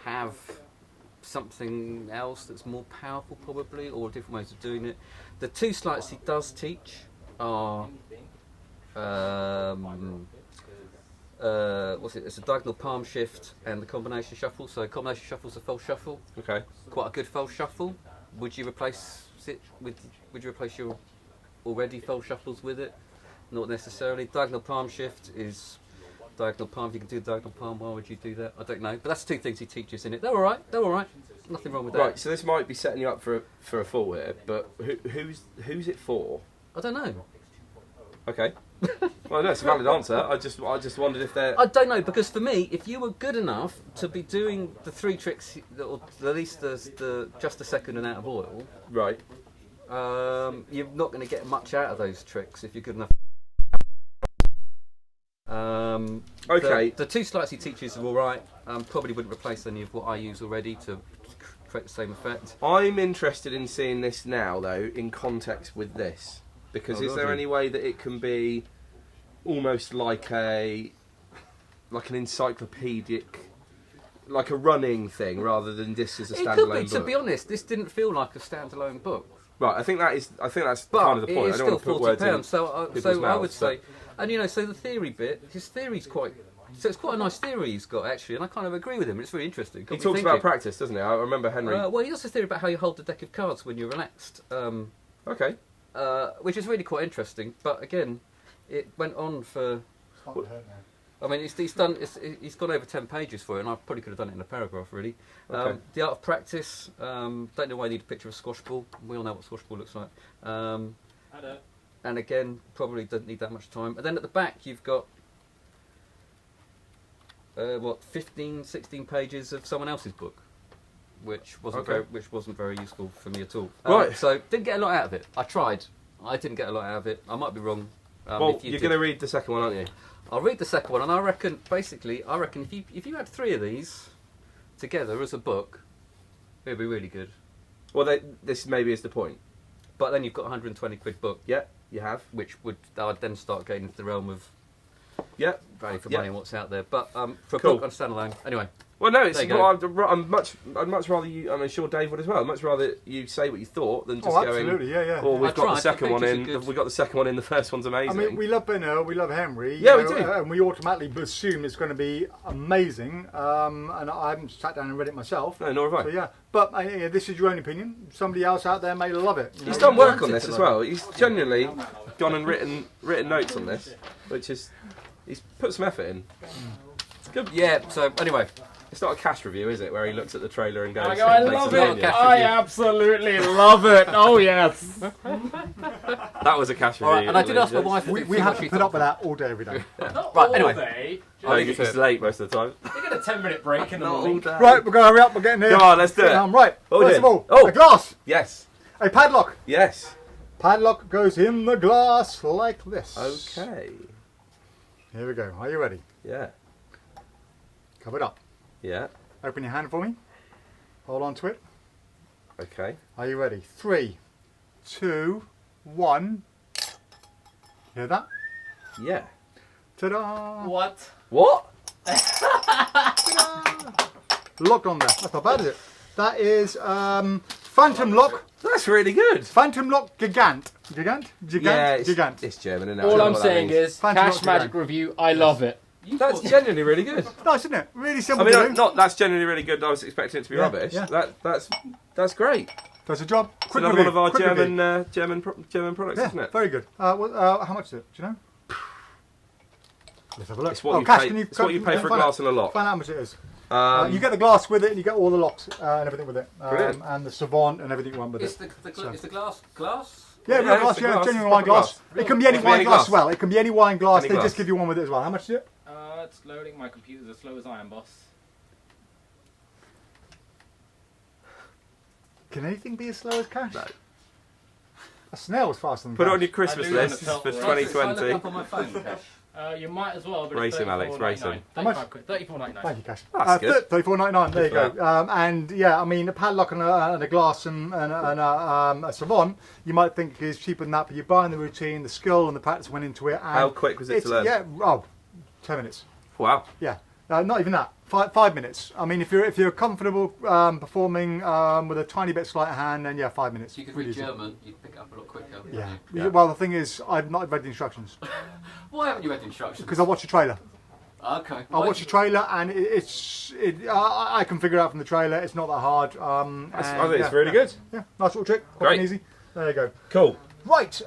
have something else that's more powerful, probably, or different ways of doing it. The 2 sleights he does teach are what's it? It's a diagonal palm shift and the combination shuffle. So combination shuffle's a false shuffle, Okay. quite a good false shuffle. Would you replace it with? Would you replace your already false shuffles with it? Not necessarily. Diagonal palm shift is diagonal palm. If you can do diagonal palm, why would you do that? I don't know. But that's 2 things he teaches in it. They're all right. They're all right. Nothing wrong with that. Right. So this might be setting you up for a fall here, but who's it for? I don't know. Okay. Well, no, it's a valid answer. I just wondered if they're. I don't know, because for me, if you were good enough to be doing the 3 tricks, or at least the just a second and Out of Oil, Right. you're not going to get much out of those tricks if you're good enough. Okay. The 2 sleights he teaches are all right. Probably wouldn't replace any of what I use already to create the same effect. I'm interested in seeing this now, though, in context with this, because Oh, is there lovely. any way that it can be almost like a like an encyclopedic, like a running thing, rather than this as a It could standalone be. To book. be honest, this didn't feel like a standalone book. Right, I think that's But kind of the point. it is I don't still want to put words in £40. So people's I would mouths, say, and so the theory bit, his theory's quite. So it's quite a nice theory he's got actually, and I kind of agree with him. It's really interesting. He talks about practice, doesn't he? I remember Henry. Well, he also theory about how you hold the deck of cards when you're relaxed. Okay. Which is really quite interesting. But again, it went on for. It's not gonna hurt now. I mean, he's gone over 10 pages for it, and I probably could have done it in a paragraph, really. Okay. The art of practice. Don't know why I need a picture of a squash ball. We all know what a squash ball looks like. And again, probably doesn't need that much time. And then at the back, you've got 15, 16 pages of someone else's book, which wasn't very useful for me at all. Right. So didn't get a lot out of it. I tried. I didn't get a lot out of it. I might be wrong. Well, you're going to read the second one, aren't you? I'll read the second one, and I reckon if you had 3 of these together as a book, it'd be really good. Well, this maybe is the point. But then you've got a £120 book, Yeah, you have. which I'd then start getting into the realm of Yeah. value for Yeah. money and what's out there. But for a Cool. book on standalone, anyway. Well, no, it's There you well, I'd much rather you. I'm sure Dave would as well. I'd much rather you say what you thought than just Oh, going. absolutely, yeah. Or we've I got the tried, second the one pictures in. are good. We got the second one in. The first one's amazing. I mean, we love Ben Earl, we love Henry. Yeah, we you know, do. and we automatically assume it's going to be amazing. And I haven't sat down and read it myself. No, nor have I. So yeah, but yeah, this is your own opinion. Somebody else out there may love it. you He's know. done work wanted on this to as love well. He's genuinely gone and written notes on this, which is he's put some effort in. It's good. Yeah. So anyway, It's not a cash review, is it? Where he looks at the trailer and goes, I "Makes love an it. opinion." I absolutely love it. Oh yes. That was a cash review. all right. And I did ask my wife. We have to put up with that all day, every day. Not Right, all anyway. day. Oh, he's late most of the time. You get a 10-minute break in the Not all morning. day. Right, we're going to hurry up. We're getting here. Come on, let's do it. Right. What we First of doing? all, Oh. a glass, Yes. a padlock. Yes. Padlock goes in the glass like this. Okay. Here we go. Are you ready? Yeah. Cover it up. Yeah. Open your hand for me. Hold on to it. Okay. Are you ready? 3, 2, 1. Hear that? Yeah. Ta-da! What? What? Locked on there. That's not bad, is it? That is Phantom Lock. That's really good. Phantom Lock Gigant. Gigant? Yeah, it's, Gigant. it's German, isn't it? I All don't know I'm what that saying means. is, Phantom Cash Lock Magic Gigant. Review, I love it. That's genuinely really good. Nice, isn't it? Really I simple mean, to do. that's genuinely really good. I was expecting it to be Yeah, rubbish. yeah. That's great. Does the job. It's Quick another review. one of our quick review. German products, Yeah, isn't it? very good. How much is it? Do you know? Let's have a look. It's what you Cash, pay. can It's what you pay for a find glass out- and a lock. Find out how much it is. Um, You get the glass with it, and you get all the locks and everything with it, Brilliant. and the savant and everything you want with Is it. the glass glass? Yeah, Yeah, real glass, it's the yeah, glass, genuine it's wine proper glass. glass. It can be any It can be wine any glass glass. as well. It can be any wine glass. Any They glass. just give you one with it as well. How much is it? It's loading. My computer's as slow as I am, boss. Can anything be as slow as cash? No. A snail's faster than Put it cash. on your Christmas I do on list the top for right. Shall I look 2020. up on my phone, Cash? You might as well, but Race it's him, Alex, race him. How much? 35 quid. 34.99. Thank you, Cash. That's good. $34.99. There you Good go. for And yeah, I mean, a padlock and a glass and a savant, you might think is cheaper than that, but you're buying the routine, the skill and the practice went into it. And How quick was it it's- to learn? Yeah, 10 minutes. Wow. Yeah, not even that. 5 minutes. I mean, if you're comfortable performing with a tiny bit sleight of hand, then yeah, 5 minutes. If you could Really read easy. German, you'd pick it up a lot quicker. Yeah. wouldn't you? Yeah. Well, the thing is, I've not read the instructions Why haven't you read the instructions? because I watched the trailer. Okay. I watched the trailer and I can figure it out from the trailer. It's not that hard. I and think it's yeah, really good. Yeah, nice little trick. Quick Great. and easy. There you go. Cool. Right,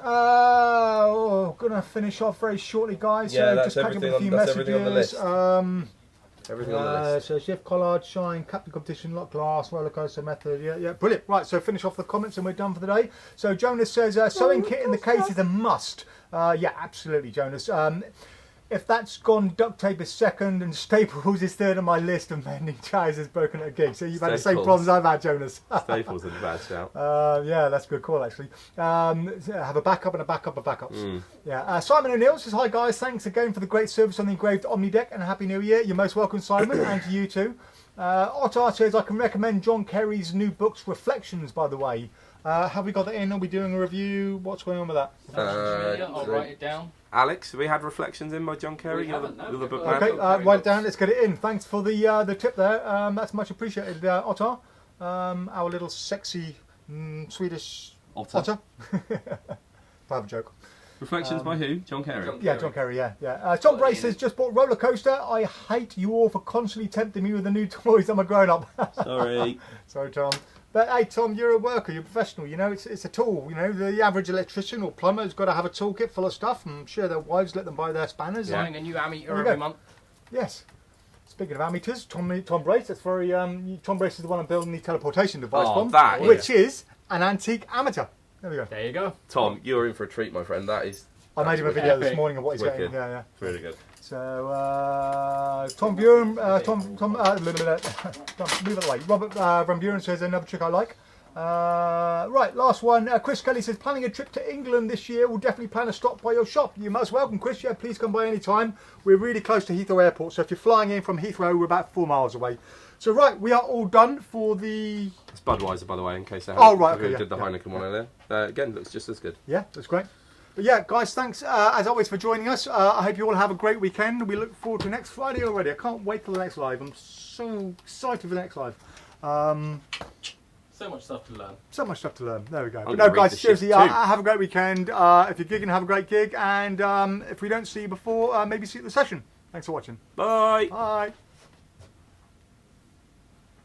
gonna finish off very shortly, guys. Yeah, so that's just catch up with a everything few on- that's everything on the messages. Everything on the list. So Chef Collard, Chien, Captain Competition, Lock Glass, Roller Coaster Method, yeah, brilliant. Right, so finish off the comments and we're done for the day. So Jonas says, sewing kit in the case is a must. Yeah, absolutely, Jonas. If that's gone, duct tape is second and staples is third on my list of mending ties is broken at a gig. So you've had the same Staples. problems I've had, Jonas. Staples is a bad shout. Yeah, that's a good call actually. Have a backup and a backup of backups. Mm. Yeah. Simon O'Neill says, hi guys, thanks again for the great service on the engraved Omni deck and a happy new year. You're most welcome, Simon, and to you too. Ottar says, I can recommend John Kerry's new books, Reflections, by the way. Have we got that in? Are we doing a review? What's going on with that? I'll write it down. Alex, have we had Reflections in by John Kerry? We haven't, no. You're the We've got- bookman. Okay, write it down. Let's get it in. Thanks for the tip there. That's much appreciated, Ottar. Our little sexy Swedish Otter. Private joke. Reflections by who? John Kerry. Yeah, John Kerry, yeah. Tom Brace has just bought Roller Coaster. I hate you all for constantly tempting me with the new toys. I'm a grown-up. Sorry. Sorry, Tom. But hey, Tom, you're a worker. You're a professional. You know, it's a tool. You know, the average electrician or plumber has got to have a toolkit full of stuff. I'm sure their wives let them buy their spanners. Buying a new ammeter There you every go. month. Yes. Speaking of ammeters, Tom Brace. That's very. Tom Brace is the one I'm building the teleportation device Oh, from, that which is an antique ammeter. There we go. There you go. Tom, you're in for a treat, my friend. That is. I made him a That's video this epic. morning of what he's Wicked. getting. Yeah. It's really good. So Tom Buren, move it away. Robert Van Buren says another trick I like. Right, last one. Chris Kelly says planning a trip to England this year. We'll definitely plan a stop by your shop. You're most welcome, Chris. Yeah, please come by any time. We're really close to Heathrow Airport, so if you're flying in from Heathrow, we're about 4 miles away. So right, we are all done for the. It's Budweiser, by the way, in case they Oh, haven't- right, we okay, yeah, did the yeah. Heineken one earlier. Again, looks just as good. Yeah, that's great. But yeah, guys, thanks as always for joining us. I hope you all have a great weekend. We look forward to next Friday already. I can't wait till the next live. I'm so excited for the next live. So much stuff to learn. So much stuff to learn. There we go. But gonna no, read guys, the shift seriously, too. have a great weekend. If you're gigging, have a great gig. And if we don't see you before, maybe see you at the session. Thanks for watching. Bye. Bye.